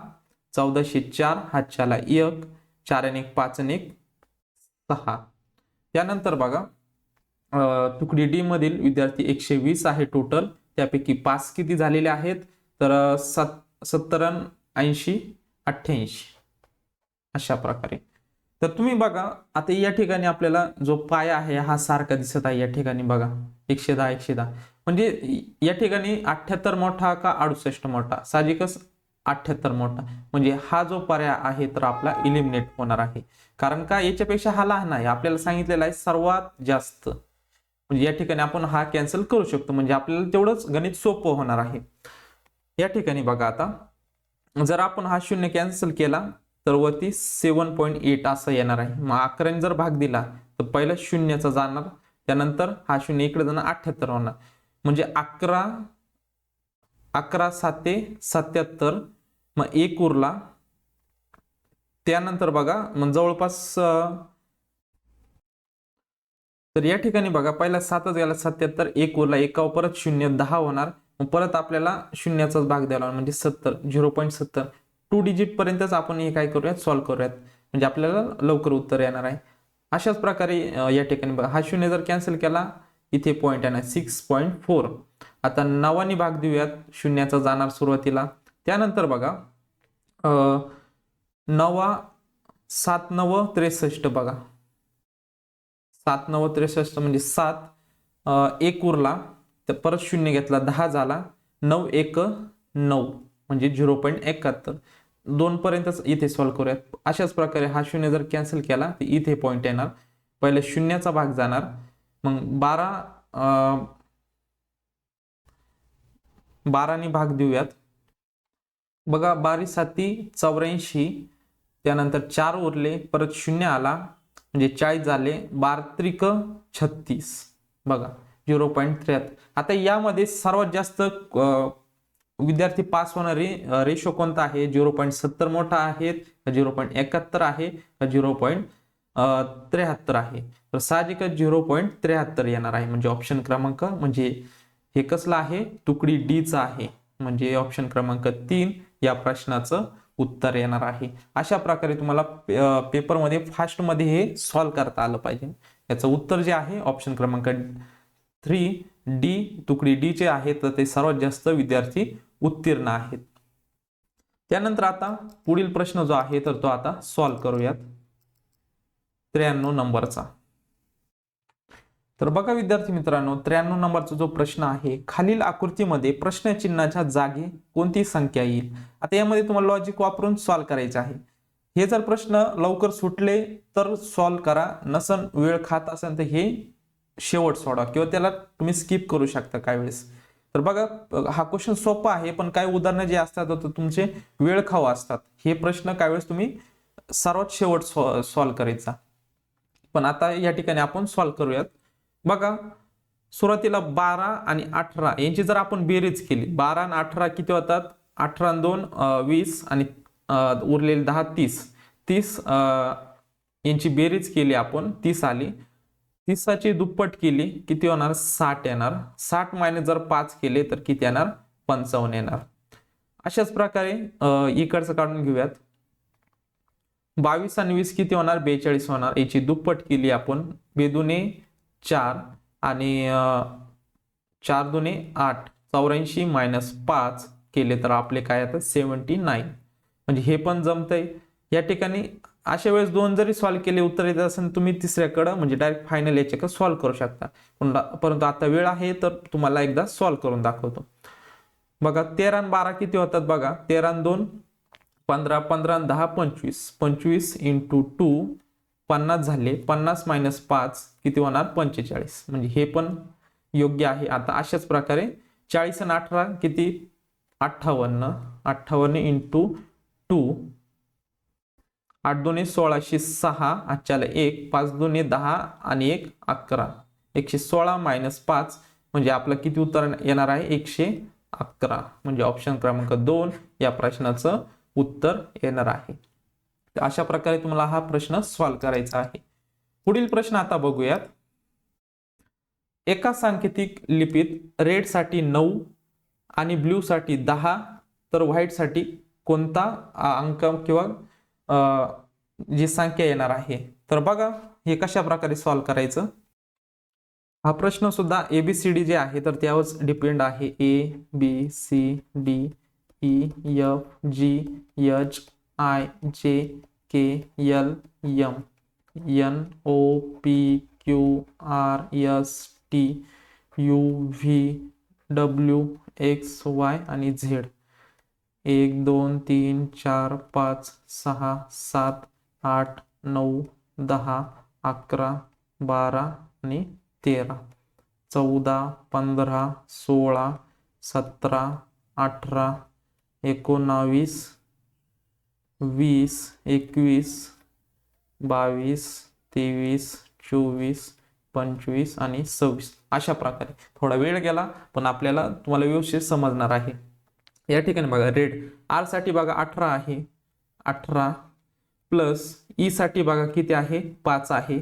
1404 हातच्याला 1 4 आणि 1 5 आणि 1 6. त्यानंतर बघा तुकडी डी मधील विद्यार्थी 120 आहे टोटल. त्यापैकी पास किती झालेले आहेत तर 70 80 88 अशा प्रकारे. तर तुम्ही बघा आता या ठिकाणी आपल्याला जो पाया आहे हा सारखा दिसत आहे. या ठिकाणी बघा 110 110 म्हणजे या ठिकाणी 78 मोठा का 68 मोठा? साहजिकच 78 मोठा म्हणजे हा जो पर्याय आहे तर आपला इलिमिनेट होणार आहे. कारण का याच्यापेक्षा हा लहान आहे. आपल्याला सांगितलेला आहे सर्वात जास्त म्हणजे या ठिकाणी आपण हा कॅन्सल करू शकतो म्हणजे आपल्याला तेवढंच गणित सोपं होणार आहे. या ठिकाणी बघा आता जर आपण हा शून्य कॅन्सल केला तर वरती 7.8 असं येणार आहे. मग 11 जर भाग दिला तर पहिला शून्याचा जाणार त्यानंतर हा शून्य इकडे जाणार 78 होणार म्हणजे 11 11 7 77 मग 1 उरला. त्यानंतर बघा मग जवळपास तर या ठिकाणी बघा पहिला 7च गेला 77 1 उरला 1 परत 0 10 होणार. मग परत आपल्याला शून्याचाच भाग द्यावा म्हणजे 70 0.70 2 डिजिट पर्यंतच आपण हे काय करूयात सॉल्व्ह करूयात म्हणजे आपल्याला लवकर उत्तर येणार आहे. अशाच प्रकारे या ठिकाणी बघा हा शून्य जर कॅन्सल केला इथे पॉईंट येणार 6.4. आता 9 भाग देऊयात शून्याचा जाणार सुरुवातीला. त्यानंतर बघा 9 7 9 63 बघा 7 9 63 म्हणजे 7 1 उरला तर परत शून्य घेतला 10 झाला 9 1 9 म्हणजे 0.71 2 पर्यंतच इथे सॉल्व्ह करूयात. अशाच प्रकारे हा शून्य जर कॅन्सल केला तर इथे पॉईंट येणार पहिले शून्याचा भाग जाणार मग 12 ने भाग देऊयात बघा 12 7 84 त्यानंतर 4 उरले परत शून्य आला म्हणजे 40 झाले 12 त्रिक 36 बघा 0.73. आता यामध्ये सर्वात जास्त विद्यार्थी पास होणारे रेशो कोणता आहे 0.70 मोठा आहे 0.71 आहे 0.73 आहे. तर साहजिकच 0.73 येणार आहे म्हणजे ऑप्शन क्रमांक म्हणजे हे कसलं आहे तुकडी डी चा आहे म्हणजे ऑप्शन क्रमांक 3 या प्रश्नाचं उत्तर येणार आहे. अशा प्रकारे तुम्हाला पेपरमध्ये फास्ट मध्ये हे सॉल्व्ह करता आलं पाहिजे. याचं उत्तर जे आहे ऑप्शन क्रमांक 3 डी तुकडी डी चे आहे तर ते सर्वात जास्त विद्यार्थी उत्तीर्ण आहेत. त्यानंतर आता पुढील प्रश्न जो आहे तर तो आता सॉल्व्ह करूयात 93 नंबरचा. तर बघा विद्यार्थी मित्रांनो 93 नंबरचा जो प्रश्न आहे खालील आकृतीमध्ये प्रश्नचिन्हाच्या जागी कोणती संख्या येईल. आता यामध्ये तुम्हाला लॉजिक वापरून सॉल्व्ह करायचे आहे. हे जर प्रश्न लवकर सुटले तर सॉल्व्ह करा नसन वेळ खात असेल तर हे शेवट सोडा किंवा त्याला तुम्ही स्किप करू शकता काही वेळेस. तर बघा हा क्वेश्चन सोपा आहे पण काही उदाहरणं जे असतात तर तुमचे वेळ खाऊ असतात. हे प्रश्न काही वेळेस तुम्ही सर्वात शेवट सॉल्व्ह करायचा पण आता या ठिकाणी आपण सॉल्व्ह करूयात. बघा सुरुवातीला 12 आणि 18 यांची जर आपण बेरीज केली 12 आणि 18 किती होतात 18 आणि 2 20 आणि उरलेले 10 30 यांची बेरीज केली आपण 30 आली. 30ची दुप्पट केली किती होणार 60 येणार. 60 मायनस जर 5 केले तर किती येणार 55 येणार. अशाच प्रकारे इकडचं काढून घेऊयात 22 आणि 20 किती होणार 42 होणार. याची दुप्पट केली आपण 2 दुने 4 आणि 4 दुने 8 84 मायनस 5 केले तर आपले काय येतात 79 म्हणजे हे पण जमतंय. या ठिकाणी अशा वेळेस 2 जरी सॉल्व्ह केले उत्तर येत असेल तुम्ही तिसऱ्याकडे म्हणजे डायरेक्ट फायनल याच्याकडे सॉल्व्ह करू शकता. परंतु आता वेळ आहे तर तुम्हाला एकदा सॉल्व्ह करून दाखवतो. बघा 13 आणि 12 किती होतात बघा 13 आणि 2 15 15 10 25 25 इंटू 2 50 झाले. 50 मायनस 5 किती होणार 45 म्हणजे हे पण योग्य आहे. आता अशाच प्रकारे 40 आणि 18 किती 58 58 इंटू 2 8 2 16 6 आजच्याला 1 5 2 10 आणि 1 11 116 मायनस 5 म्हणजे आपलं किती उत्तर येणार आहे 111 म्हणजे ऑप्शन क्रमांक 2 या प्रश्नाचं उत्तर येणार आहे. तर अशा प्रकारे तुम्हाला हा प्रश्न सॉल्व्ह करायचा आहे. पुढील प्रश्न आता बघूयात. एका सांकेतिक लिपीत रेड साठी 9 आणि ब्ल्यू साठी 10 तर व्हाईट साठी कोणता अंक किंवा जी संख्या येणार आहे. तर बघा हे कशा प्रकारे सॉल्व्ह करायचं. हा प्रश्न सुद्धा ABCD जे आहे तर त्यावर डिपेंड आहे. ABCD EFGHIJKLMNOPQRSTUVWXY आणि Z 1 2 3 4 5 6 7 8 9 10 11 12 आणि 13 14 15 16 17 18 19 20 21 22 23 24 25 आणि 26 अशा प्रकारे. थोडा वेळ गेला पण आपल्याला तुम्हाला व्यवस्थित समजणार आहे. या ठिकाणी बघा रेड आर साठी बघा 18 आहे. 18 प्लस ई साठी बघा किती आहे 5 आहे.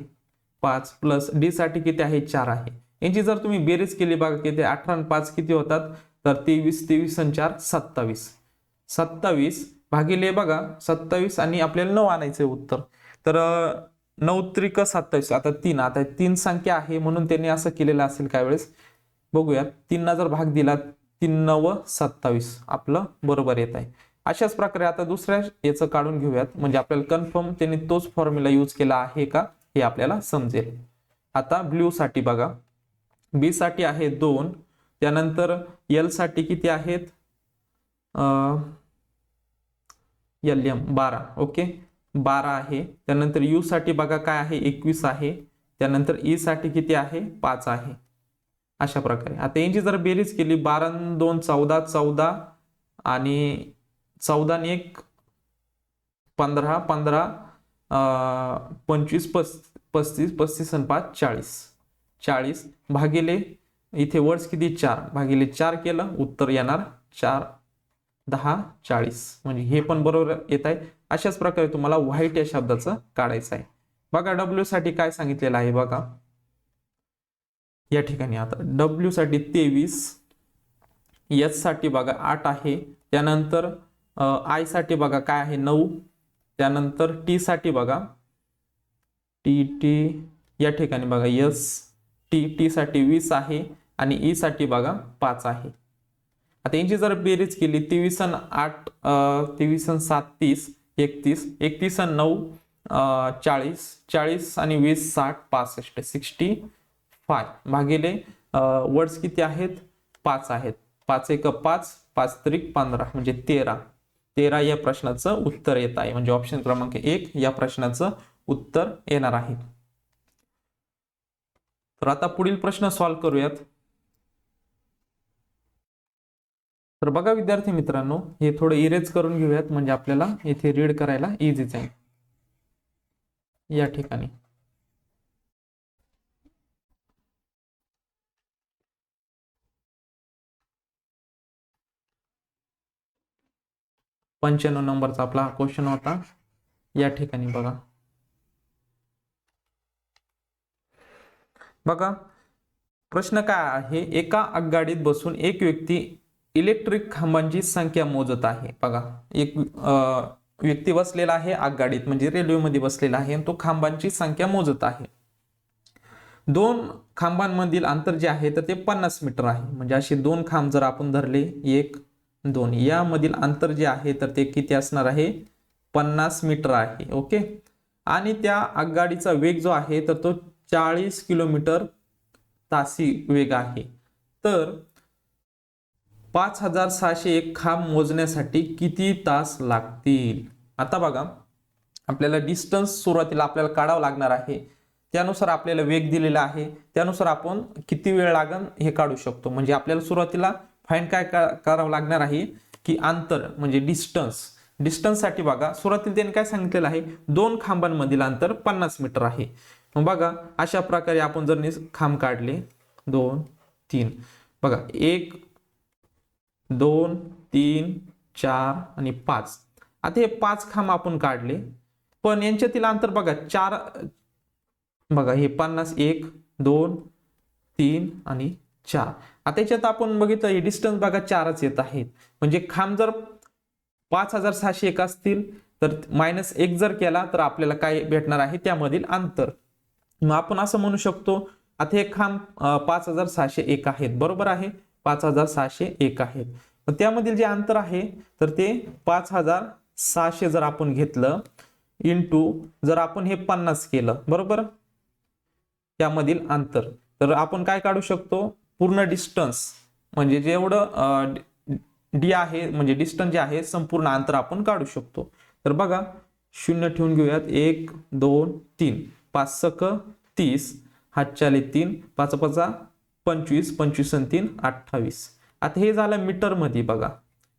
5 प्लस डी साठी किती आहे 4 आहे. यांची जर तुम्ही बेरीज केली बघा किती 18 आणि 5 किती होतात तर 23 23 आणि 4 27 27 भागिले बघा 27 आणि आपल्याला 9 आणायचे उत्तर. तर 9 त्रिक 27 आता 3 आता 3 संख्या आहे म्हणून त्यांनी असं केलेलं असेल काय वेळेस बघूया. 3 ना जर भाग दिला 3 9 27 आपलं बरोबर येत आहे. अशाच प्रकारे आता दुसऱ्या याचं काढून घेऊयात म्हणजे आपल्याला कन्फर्म त्यांनी तोच फॉर्म्युला यूज केला आहे का हे आपल्याला समजेल. आता ब्ल्यू साठी बघा बी साठी आहे 2 त्यानंतर एल साठी किती आहेत LM 12 ओके 12 आहे. त्यानंतर यू साठी बघा काय आहे 21 आहे. त्यानंतर ई साठी किती आहे 5 आहे. अशा प्रकारे आता यांची जर बेरीज केली 12 2 14 14 आणि 14 आणि 1 15 15 25 35 35 आणि 5 40 40 भागिले इथे वर्ड्स किती 4 भागिले 4 केलं उत्तर येणार 4 10 40 म्हणजे हे पण बरोबर येत आहे. अशाच प्रकारे तुम्हाला व्हाईट या शब्दाचं काढायचं आहे. बघा डब्ल्यू साठी काय सांगितलेलं आहे बघा या ठिकाणी. आता डब्ल्यू साठी 23 एच साठी बघा 8 आहे. त्यानंतर आय साठी बघा काय आहे 9 त्यानंतर टी साठी बघा टी या ठिकाणी बघा एस टी साठी 20 आहे आणि ई साठी बघा 5 आहे. आता यांची जर बेरीज केली 23 आणि 8 23 आणि 7 30 31 31 आणि 9 40 40 आणि 20 60 65 65 भागिले वर्ड्स किती आहेत 5 आहेत. 5 1 5 5 त्रिक 15 म्हणजे 13 या प्रश्नाचं उत्तर येत आहे म्हणजे ऑप्शन क्रमांक 1 या प्रश्नाचं उत्तर येणार आहे. तर आता पुढील प्रश्न सॉल्व्ह करूयात. तर बघा विद्यार्थी मित्रांनो हे थोडं इरेज करून घेऊयात म्हणजे आपल्याला इथे रीड करायला इझी जाईल. या ठिकाणी पंच्याण्णव नंबरचा आपला क्वेश्चन होता. या ठिकाणी बघा प्रश्न काय आहे. एका आगगाडीत बसून एक व्यक्ती इलेक्ट्रिक खांबांची संख्या मोजत आहे. बघा एक व्यक्ती बसलेला आहे आगगाडीत म्हणजे रेल्वेमध्ये बसलेला आहे आणि तो खांबांची संख्या मोजत आहे. 2 खांबांमधील अंतर जे आहे तर ते 50 मीटर आहे. म्हणजे असे 2 खांब जर आपण धरले 1 2 यामधील अंतर जे आहे तर ते किती असणार आहे 50 मीटर आहे. ओके आणि त्या आगगाडीचा वेग जो आहे तर तो 40 किलोमीटर तासी वेग आहे. तर 5601 खांब मोजण्यासाठी किती तास लागतील? आता बघा, आपल्याला डिस्टन्स सुरुवातीला आपल्याला काढावं लागणार आहे, त्यानुसार आपल्याला वेग दिलेला आहे, त्यानुसार आपण किती वेळ लागेल हे काढू शकतो. म्हणजे आपल्याला सुरुवातीला फाइंड काय करावं लागणार आहे की अंतर म्हणजे डिस्टन्स साठी बघा सुरुवातीला त्यांनी काय सांगितलेलं आहे, 2 खांबांमधील अंतर 50 मीटर आहे. मग बघा अशा प्रकारे आपण जर खांब काढले 2 3 बघा 1 2 3 4 आणि 5. आता हे 5 खांब आपण काढले, पण यांच्यातील अंतर बघा 4 बघा हे 50 1 2 3 आणि 4. आता याच्यात आपण बघितलं हे डिस्टन्स बघा 4च येत आहेत. म्हणजे खांब जर 5601 असतील तर -1 जर केला तर आपल्याला काय भेटणार आहे त्यामधील अंतर. मग आपण असं म्हणू शकतो आता हे खांब 5601 आहेत, बरोबर आहे, 5601 आहेत. मग त्यामधील जे अंतर आहे तर ते 5600 जर आपण घेतलं इंटू जर आपण हे 50 केलं, बरोबर, त्यामधील अंतर, तर आपण काय काढू शकतो पूर्ण डिस्टन्स म्हणजे जेवढं डी आहे म्हणजे डिस्टन्स जे आहे संपूर्ण अंतर आपण काढू शकतो. तर बघा 0 ठेवून घेऊयात, 1 2 3 5 सक 30 हातच्याले 3 5 5 25 25 आणि 3 28. आता हे झालं मीटर मध्ये. बघा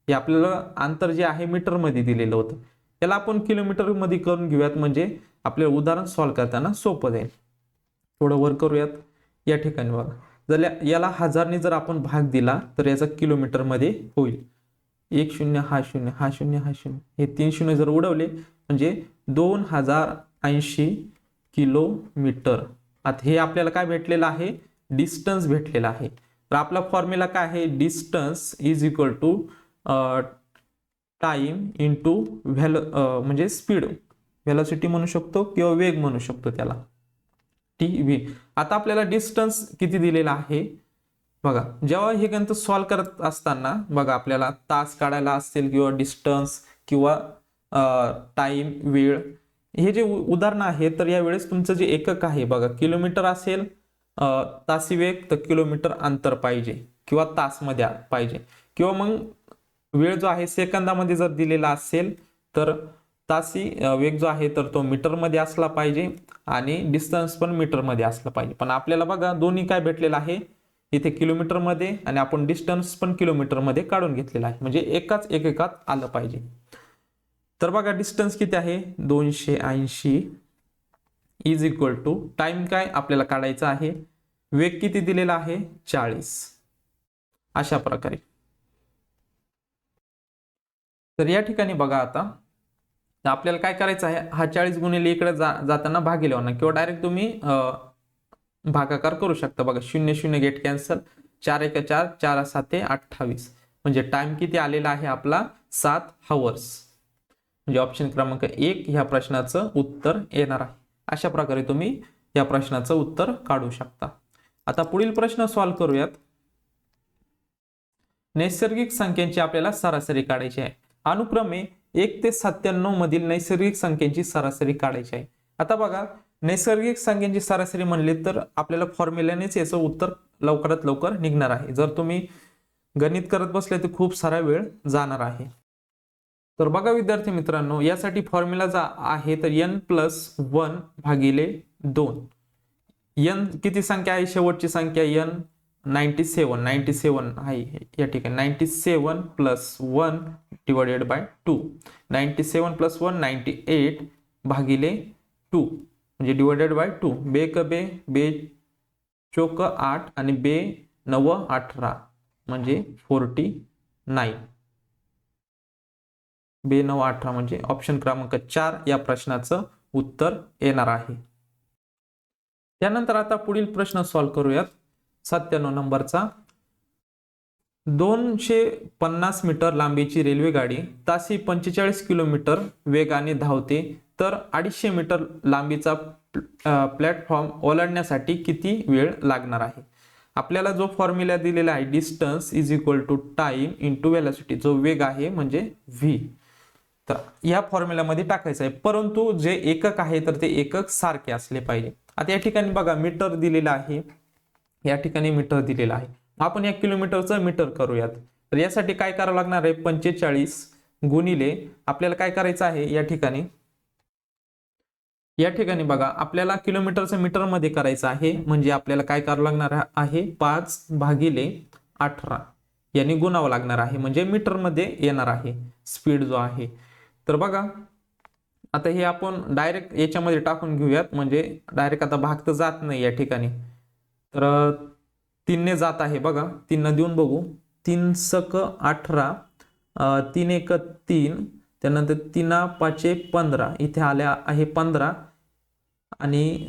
हे आपल्याला अंतर जे आहे मीटर मध्ये दिलेलं होतं, त्याला आपण किलोमीटर मध्ये करून घेऊयात म्हणजे आपल्याला उदाहरण सॉल्व्ह करताना सोपं जाईल. थोडं वर करूयात. या ठिकाणी बघा जर याला 1000 ने जर आपण भाग दिला तर याचा किलोमीटर मध्ये होईल. 1 0 हा 0 हा 0 हा 0 हे 3 0 जर उडवले म्हणजे 2080 किलोमीटर. आता हे आपल्याला काय भेटलेलं आहे, डिस्टन्स भेटलेला आहे. तर आपला फॉर्म्युला काय आहे, distance is equal to time into म्हणजे स्पीड, व्हेलॉसिटी म्हणू शकतो किंवा वेग म्हणू शकतो त्याला, टी. आता आपल्याला डिस्टन्स किती दिलेला आहे बघा, जेव्हा हे गणित सॉल्व्ह करत असताना बघा आपल्याला तास काढायला असेल किंवा डिस्टन्स किंवा टाइम वेळ, हे जे उदाहरण आहे तर यावेळेस तुमचं जे एकक आहे बघा किलोमीटर असेल, तासी वेग तर किलोमीटर अंतर पाहिजे किंवा तासमध्ये पाहिजे, किंवा मग वेळ जो आहे सेकंदामध्ये जर दिलेला असेल तर तासी वेग जो आहे तर तो मीटर मध्ये असला पाहिजे आणि डिस्टन्स पण मीटर मध्ये असला पाहिजे. पण आपल्याला बघा दोन्ही काय भेटलेलं आहे इथे किलोमीटर मध्ये आणि आपण डिस्टन्स पण किलोमीटर मध्ये काढून घेतलेला आहे, म्हणजे एकाच एककात आलं पाहिजे. तर बघा डिस्टन्स किती आहे 280 इज इक्वल टू टाइम काय आपल्याला काढायचा आहे, वेग किती दिलेला आहे 40. अशा प्रकारे. तर या ठिकाणी बघा आता आपल्याला काय करायचं आहे, हा 40 गुणिले इकडे जाताना भागिले होणार किंवा डायरेक्ट तुम्ही भागाकार करू शकता. बघा 0 0 गेट कॅन्सल, 4 1 4 4 7 28 म्हणजे टाइम किती आलेला आहे आपला 7 हवर्स. म्हणजे ऑप्शन क्रमांक 1 ह्या प्रश्नाचं उत्तर येणार आहे. अशा प्रकारे तुम्ही या प्रश्नाचं उत्तर काढू शकता. आता पुढील प्रश्न सॉल्व्ह करूयात. नैसर्गिक संख्यांची आपल्याला सरासरी काढायची आहे. अनुक्रमे 1 ते 97 मधील नैसर्गिक संख्यांची सरासरी काढायची आहे. आता बघा नैसर्गिक संख्यांची सरासरी म्हणले तर आपल्याला फॉर्म्युल्यानेच याचं उत्तर लवकरात लवकर निघणार आहे. जर तुम्ही गणित करत बसले तर खूप सारा वेळ जाणार आहे. तर बघा विद्यार्थी मित्रांनो, यासाठी फॉर्म्युला जा आहे तर n+1 भागिले 2. n किती संख्या आहे, शेवटची संख्या n 97 आहे या ठिकाणी, 97 + 1 डिवाइडेड बाय 2. 97 + 1 98 भागिले 2 म्हणजे डिवाइडेड बाय 2. बे क बे, बे चोक 8 आणि बे 9 18 म्हणजे 49. बे 9 18 म्हणजे ऑप्शन क्रमांक 4 या प्रश्नाचं उत्तर येणार आहे. त्यानंतर आता पुढील प्रश्न सॉल्व्ह करूयात. 97 नंबरचा. 250 मीटर लांबीची रेल्वे गाडी तासी 45 किलोमीटर वेगाने धावते, तर 250 मीटर लांबीचा प्लॅटफॉर्म ओलांडण्यासाठी किती वेळ लागणार आहे. आपल्याला जो फॉर्म्युला दिलेला आहे distance is equal to time into velocity, जो वेग आहे म्हणजे v, तर या फॉर्म्युल्यामध्ये टाकायचं आहे. परंतु जे एकक आहे तर ते एकक सारखे असले पाहिजे. आता या ठिकाणी बघा मीटर दिलेला आहे, या ठिकाणी मीटर दिलेला आहे. आपण या किलोमीटरचं मीटर करूयात. तर यासाठी काय करावं लागणार आहे, 45 गुणिले आपल्याला काय करायचं आहे या ठिकाणी बघा आपल्याला किलोमीटरचं मीटर मध्ये करायचं आहे, म्हणजे आपल्याला काय करावं लागणार आहे, 5/18 यांनी गुणावं लागणार आहे, म्हणजे मीटर मध्ये येणार आहे स्पीड जो आहे. तर बघा आता हे आपण डायरेक्ट याच्यामध्ये टाकून घेऊयात, म्हणजे डायरेक्ट आता भाग तर जात नाही या ठिकाणी. तर 3 जात आहे बघा, 3 देऊन बघू. 3 सक 18, 3 एक 3, त्यानंतर 3 पाचे 15, इथे आल्या आहे 15 आणि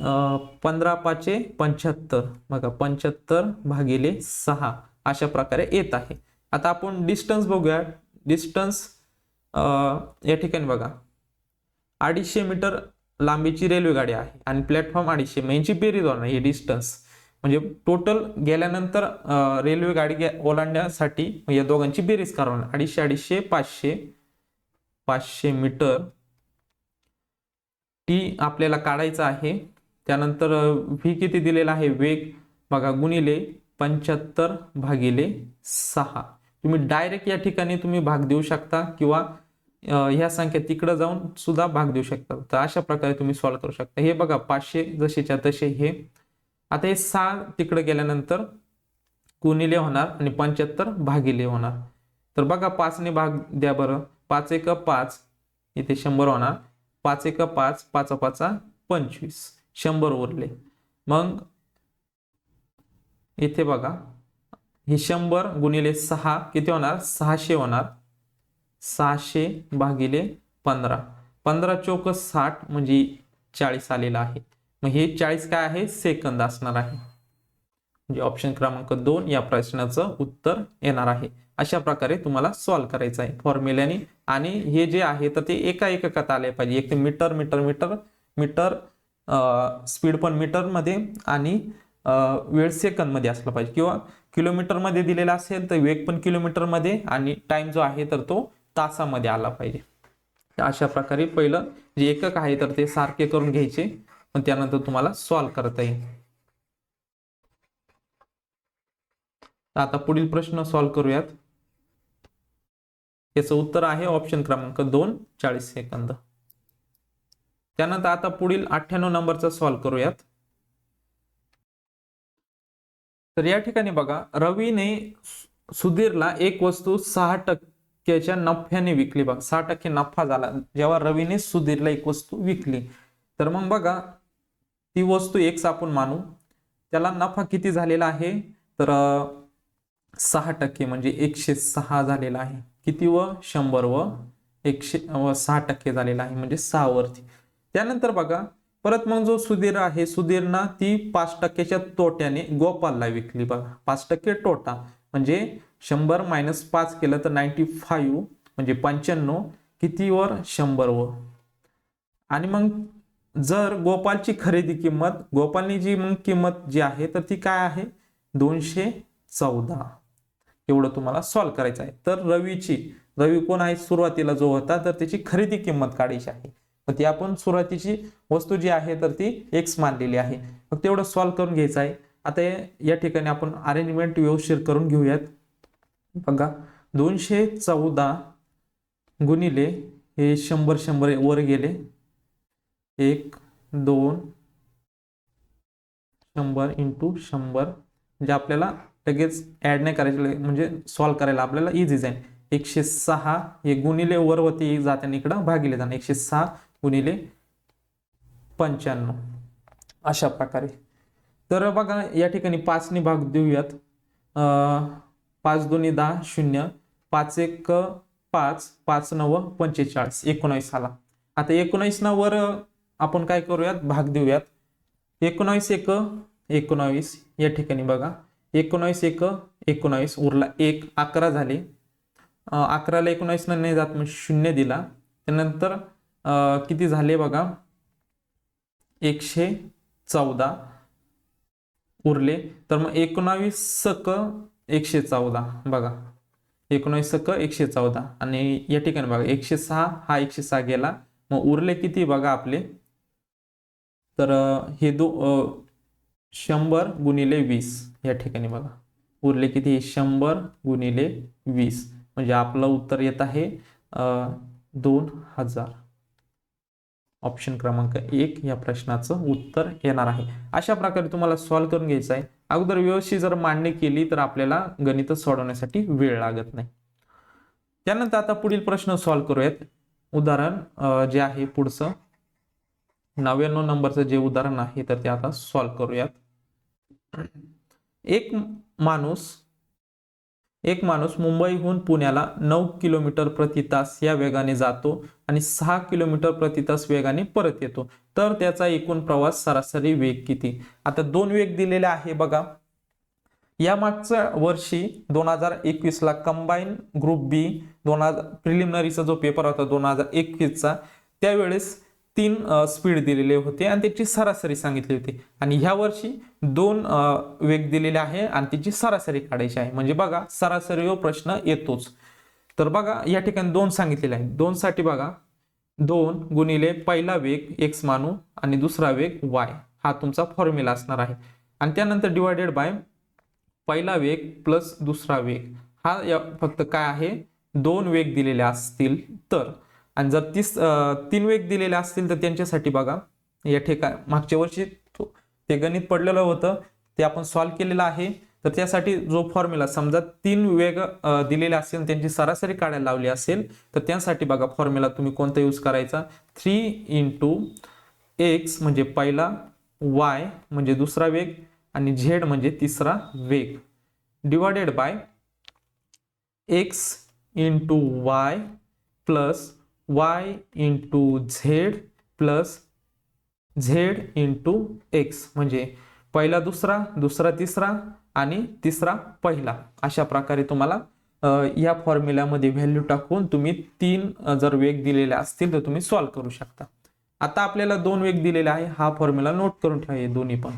15 पाचे 75 बघा, 75/6 अशा प्रकारे येत आहे. आता आपण डिस्टन्स बघूया. डिस्टन्स या ठिकाणी बघा 250 मीटर लांबीची रेल्वे गाडी आहे आणि प्लॅटफॉर्म 250, यांची बेरीज होणार ही डिस्टन्स, म्हणजे टोटल गेल्यानंतर रेल्वे गाडी ओलांडण्यासाठी या दोघांची बेरीज करावी. 250, 500, 500 मीटर टी आपल्याला काढायचा आहे. त्यानंतर व्ही किती दिलेला आहे, वेग बघा, गुणिले 75/6. तुम्ही डायरेक्ट या ठिकाणी तुम्ही भाग देऊ शकता किंवा ह्या संख्या तिकडे जाऊन सुद्धा भाग देऊ शकता. तर अशा प्रकारे तुम्ही सॉल्व्ह करू शकता. हे बघा 500 जसेच्या तसे हे. आता हे 6 तिकडे गेल्यानंतर गुणिले होणार आणि 75 होणार. तर बघा 5 ने भाग द्या बरं. 5 एक 5, इथे 100 होणार. 5 एक 5, 5 5 25, 100 उरले. मग इथे बघा हे 100 गुणिले 6 किती होणार, 600 होणार. 600/15, 15 चौक 60 म्हणजे 40 आलेला आहे. मग हे 40 काय आहे, सेकंद असणार आहे. म्हणजे ऑप्शन क्रमांक 2 या प्रश्नाचं उत्तर येणार आहे. अशा प्रकारे तुम्हाला सॉल्व्ह करायचं आहे फॉर्म्युल्याने. आणि हे जे आहे तर ते एका एककात आले पाहिजे. एक metre metre metre metre, speed पण मीटर मध्ये आणि वेळ सेकंद मध्ये असला पाहिजे, किंवा किलोमीटर मध्ये दिलेला असेल तर वेग पण किलोमीटर मध्ये आणि टाइम जो आहे तर तो तासामध्ये आला पाहिजे. अशा प्रकारे पहिलं जे एकक आहे तर ते सारखे करून घ्यायचे, पण त्यानंतर तुम्हाला सॉल्व्ह करता येईल. आता पुढील प्रश्न सॉल्व्ह करूयात. याचं उत्तर आहे ऑप्शन क्रमांक 2, 40 सेकंद. त्यानंतर आता पुढील 98 नंबरचा सॉल्व्ह करूयात. तर या ठिकाणी बघा, रवीने सुधीरला एक वस्तू 6% नफ्याने विकली. बघा 6% नफा झाला जेव्हा रवीने सुधीरला एक वस्तू विकली. तर मग बघा ती वस्तू X आपण मानू, त्याला नफा किती झालेला आहे, तर 6% म्हणजे 106 झालेला आहे. किती व 100 व 6% झालेला आहे, म्हणजे 6 वरती. त्यानंतर बघा परत मग जो सुधीर आहे, सुधीरना ती 5%च्या तोट्याने गोपालला विकली. बघा 5% तोटा म्हणजे 100 - 5 केलं तर 95 म्हणजे 95, किती वर 100 व. आणि मग जर गोपालची खरेदी किंमत, गोपालनी जी मग किंमत जी आहे तर ती काय आहे, 214. एवढं तुम्हाला सॉल्व्ह करायचं आहे. तर रवी कोण आहे, सुरुवातीला जो होता तर त्याची खरेदी किंमत काढायची आहे. तर ती आपण सुरुवातीची वस्तू जी आहे तर ती X मानलेली आहे. फक्त एवढं सॉल्व्ह करून घ्यायचं आहे. आता या ठिकाणी आपण अरेंजमेंट व्यवस्थित करून घेऊयात. बघा 214 गुणिले हे 100 100 वर गेले, 1 2 100 × 100, म्हणजे आपल्याला लगेच ऍड नाही करायचे, म्हणजे सॉल्व्ह करायला आपल्याला इझी जाईल. 106 हे गुणिले वरवती जाताना इकडं भागिले जाणार, 106 गुणिले 95 अशा प्रकारे. तर बघा या ठिकाणी 5 ने भाग देऊयात. 5 2 10 0, 5 1 5, 5 9 45, 19 आला. आता 19 ना वर आपण काय करूयात, भाग देऊयात. 19 1 19 या ठिकाणी बघा, 19 1 19 उरला 1, 11 झाले. 11ला 19 नाही जात, मग 0 दिला. त्यानंतर किती झाले बघा, 114 उरले. तर मग 19 सक 114 बघा, 19 सक 114 आणि या ठिकाणी बघा 106 हा 106 गेला. मग उरले किती बघा आपले, तर हे 100 गुणिले 20 या ठिकाणी बघा उरले किती 100 गुणिले 20 म्हणजे आपलं उत्तर येत आहे 2000. ऑप्शन क्रमांक 1 या प्रश्नाचं उत्तर येणार आहे. अशा प्रकारे तुम्हाला सॉल्व्ह करून घ्यायचं आहे. अगोदर व्यवस्थित जर मांडणी केली तर आपल्याला गणित सोडवण्यासाठी वेळ लागत नाही. त्यानंतर आता पुढील प्रश्न सॉल्व्ह करूयात. उदाहरण जे आहे पुढचं 99 नंबरचं जे उदाहरण आहे तर ते आता सॉल्व्ह करूयात. एक माणूस मुंबईहून पुण्याला 9 किलोमीटर प्रति तास या वेगाने जातो आणि 6 किलोमीटर प्रति तास वेगाने परत येतो, तर त्याचा एकूण प्रवास सरासरी वेग किती? आता दोन वेग दिलेले आहे बघा. या मागच्या वर्षी 2021 ला कंबाईन ग्रुप बी प्रिलिमिनरीचा जो पेपर होता 2021 चा, त्यावेळेस 3 स्पीड दिलेले होते आणि त्याची सरासरी सांगितली होती. आणि ह्या वर्षी 2 वेग दिलेले आहे आणि त्याची सरासरी काढायची आहे. म्हणजे बघा सरासरीवर प्रश्न येतोच. तर बघा या ठिकाणी 2 सांगितलेले आहे. 2 साठी बघा 2 गुणिले पहिला वेग x मानू आणि दुसरा वेग y, हा तुमचा फॉर्म्युला असणार आहे. आणि त्यानंतर डिवायडेड बाय पहिला वेग प्लस दुसरा वेग, हा फक्त काय आहे 2 वेग दिलेले असतील तर. आणि जर 3 वेग दिलेले असतील तर त्यांच्यासाठी बघा या ठिकाणी मागच्या वर्षी ते गणित पडलेलं होतं ते आपण सॉल्व्ह केलेलं आहे. तर त्यासाठी जो फॉर्म्युला समजा 3 वेग दिलेले असतील त्यांची सरासरी काढायला लावली असेल तर त्यासाठी बघा फॉर्म्युला तुम्ही कोणता यूज करायचा, 3 × x म्हणजे पहिला, y म्हणजे दुसरा वेग आणि z म्हणजे तिसरा वेग, divided by x × y plus y × z plus z × x म्हणजे पहिला दुसरा, दुसरा तिसरा आणि तिसरा पहिला. अशा प्रकारे तुम्हाला या फॉर्म्युल्यामध्ये व्हॅल्यू टाकून तुम्ही 3 जर वेग दिलेले असतील तर तुम्ही सॉल्व्ह करू शकता. आता आपल्याला 2 वेग दिलेले आहे, हा फॉर्म्युला नोट करून ठेवा. हे दोन्ही पण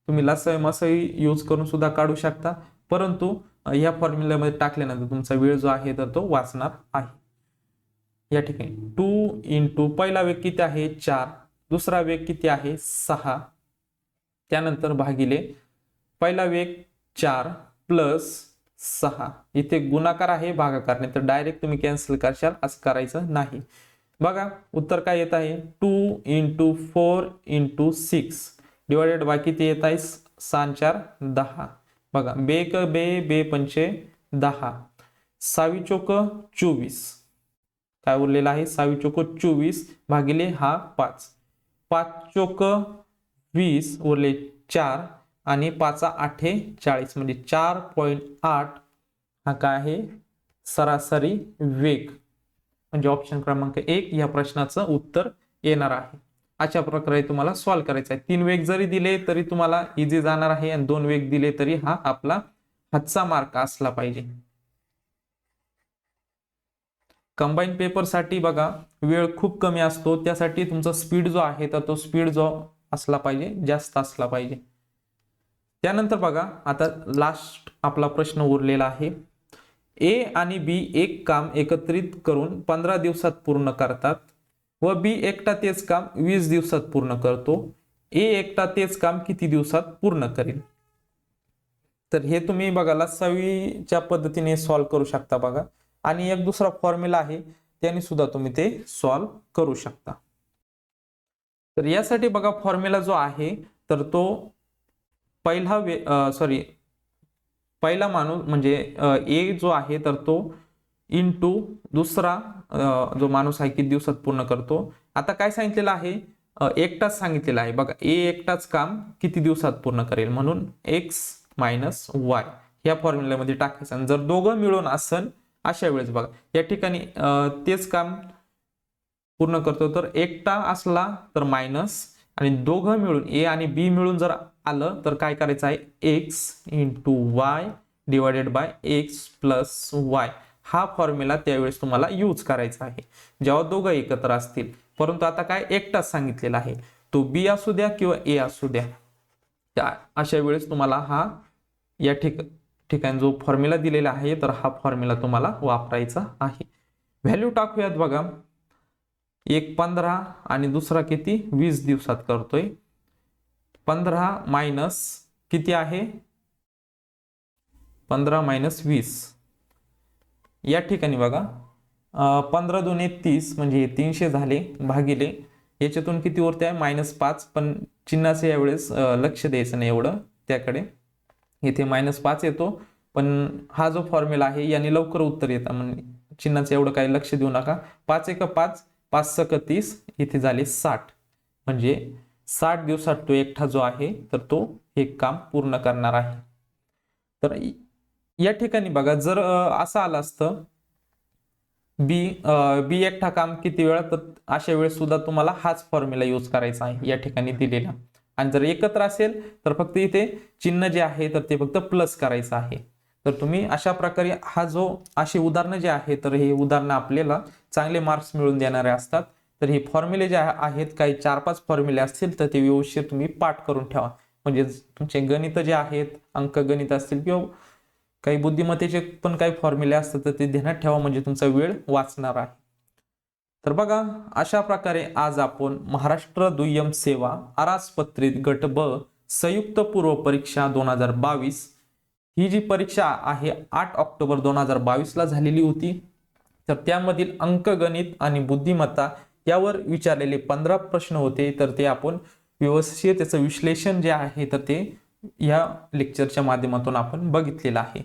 तुम्ही लसाई मसाई यूज करून सुद्धा काढू शकता, परंतु या फॉर्म्युल्यामध्ये टाकल्यानंतर तुमचा वेळ जो आहे तर तो वाचणार आहे. या ठिकाणी 2 × पहिला वेग किती आहे 4, दुसरा वेग किती आहे 6, त्यानंतर भागिले पहिला वेग 4 प्लस 6, इथे गुणाकार आहे भागाकार नाही तर डायरेक्ट तुम्ही कॅन्सल करशाल, असं करायचं नाही. बघा उत्तर काय येत आहे 2 × 4 × 6 डिवायडेड बाय किती येत आहे 6 4 10. बघा बे पंचे 10, 6 चोक 24, काय उरलेला आहे 6 चोक 24 भागिले हा 5, 5 चोक 20 उरले 4 आणि 5 8 40 म्हणजे 4.8 हा काय आहे सरासरी वेग. म्हणजे ऑप्शन क्रमांक 1 या प्रश्नाचं उत्तर येणार आहे. अशा प्रकारे तुम्हाला सॉल्व्ह करायचं आहे. 3 वेग जरी दिले तरी तुम्हाला इझी जाणार आहे आणि 2 वेग दिले तरी हा आपला हातचा मार्क असला पाहिजे. कंबाईन पेपर साठी बघा वेळ खूप कमी असतो, त्यासाठी तुमचा स्पीड जो आहे तर तो स्पीड जो असला पाहिजे जास्त असला पाहिजे. त्यानंतर बघा आता लास्ट आपला प्रश्न उरलेला आहे. ए आणि बी एक काम एकत्रित करून 15 दिवसात पूर्ण करतात व बी एकटा तेच काम 20 दिवसात पूर्ण करतो. ए एकटा तेच काम किती दिवसात पूर्ण करेल? तर हे तुम्ही बघा लसावीच्या पद्धतीने सॉल्व्ह करू शकता बघा. आणि एक दुसरा फॉर्म्युला आहे त्याने सुद्धा तुम्ही ते सॉल्व्ह करू शकता. तर यासाठी बघा फॉर्म्युला जो आहे तर तो पहिला माणूस म्हणजे ए जो आहे तर तो इंटू दुसरा जो माणूस आहे किती दिवसात पूर्ण करतो. आता काय सांगितलेलं आहे एकटाच सांगितलेलं आहे बघा, ए एकटाच काम किती दिवसात पूर्ण करेल, म्हणून x - y या फॉर्म्युल्यामध्ये टाकायचं. आणि जर दोघं मिळून असेल अशा वेळेस बघा या ठिकाणी तेच काम पूर्ण करतो तर एकटा असला तर मायनस आणि दोघं मिळून ए आणि बी मिळून जर आलं तर काय करायचं आहे x × y divided by x + y हा फॉर्म्युला त्यावेळेस तुम्हाला यूज करायचा आहे जेव्हा दोघं एकत्र असतील. परंतु आता काय एकटाच सांगितलेला आहे, तो बी असू द्या किंवा ए असू द्या, त्या अशा वेळेस तुम्हाला हा या ठिकाणी जो फॉर्म्युला दिलेला आहे तर हा फॉर्म्युला तुम्हाला वापरायचा आहे. व्हॅल्यू टाकूयात बघा, एक 15 आणि दुसरा किती 20 दिवसात करतोय. 15 - किती आहे 15 - 20. या ठिकाणी बघा 15 दुने 30 म्हणजे हे 300 झाले भागिले याच्यातून किती उरते आहे -5. पण चिन्हाचे यावेळेस लक्ष द्यायचं नाही एवढं त्याकडे. इथे -5 येतो, पण हा जो फॉर्म्युला आहे याने लवकर उत्तर येतं, म्हणजे चिन्हाचं एवढं काही लक्ष देऊ नका. 5 × 5 5 × 30 इथे झाले 60. म्हणजे 60 दिवसात तो एकटा जो आहे तर तो हे काम पूर्ण करणार आहे. तर या ठिकाणी बघा जर असं आलं असतं बी एकटा काम किती वेळा, तर अशा वेळेस सुद्धा तुम्हाला हाच फॉर्म्युला यूज करायचा आहे या ठिकाणी दिलेला. आणि जर एकत्र असेल तर फक्त इथे चिन्ह जे आहे तर ते फक्त प्लस करायचं आहे. तर तुम्ही अशा प्रकारे हा जो अशी उदाहरणं जे आहे तर हे उदाहरणं आपल्याला चांगले मार्क्स मिळवून देणारे असतात. तर हे फॉर्म्युले जे आहेत काही 4-5 फॉर्म्युले असतील तर ते व्यवस्थित तुम्ही पाठ करून ठेवा. म्हणजे तुमचे गणित जे आहेत, अंकगणित असतील किंवा काही बुद्धिमत्तेचे पण काही फॉर्म्युले असतात तर ते ध्यानात ठेवा, म्हणजे तुमचा वेळ वाचणार आहे. तर बघा अशा प्रकारे आज आपण महाराष्ट्र दुय्यम सेवा अराजपत्रित गट ब संयुक्त पूर्व परीक्षा 2022 ही जी परीक्षा आहे 8 ऑक्टोबर 2022 ला झालेली होती. तर त्यामधील अंकगणित आणि बुद्धिमत्ता यावर विचारलेले 15 प्रश्न होते. तर ते आपण व्यवस्थित त्याचं विश्लेषण जे आहे तर ते या लेक्चरच्या माध्यमातून आपण बघितलेलं आहे.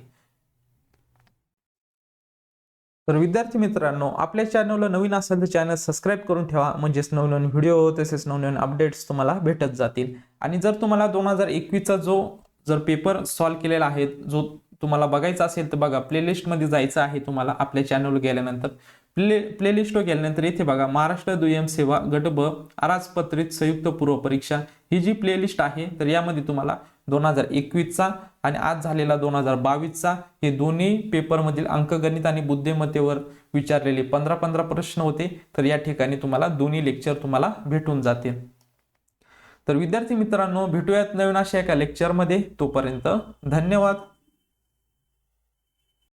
तर विद्यार्थी मित्रांनो, आपल्या चॅनलला नवीन असेल तर चॅनल सबस्क्राईब करून ठेवा, म्हणजेच नवनवीन व्हिडिओ तसेच नवनवीन अपडेट्स तुम्हाला भेटत जातील. आणि जर तुम्हाला 2021 चा जर पेपर सॉल्व्ह केलेला आहे जो तुम्हाला बघायचा असेल तर बघा प्लेलिस्ट मध्ये जायचं आहे तुम्हाला. आपल्या चॅनलवर गेल्यानंतर प्लेलिस्टवर गेल्यानंतर इथे बघा महाराष्ट्र दुय्यम सेवा गट ब अराजपत्रित संयुक्त पूर्व परीक्षा ही जी प्लेलिस्ट आहे तर यामध्ये तुम्हाला 2021 चा आणि आज झालेला 2022 चा हे दोन्ही पेपर मधील अंकगणित आणि बुद्धिमत्तेवर विचारलेले 15 प्रश्न होते. तर या ठिकाणी तुम्हाला दोन्ही लेक्चर तुम्हाला भेटून जातील. तर विद्यार्थी मित्रांनो, भेटूयात नवीन अशा एका लेक्चरमध्ये. तोपर्यंत धन्यवाद.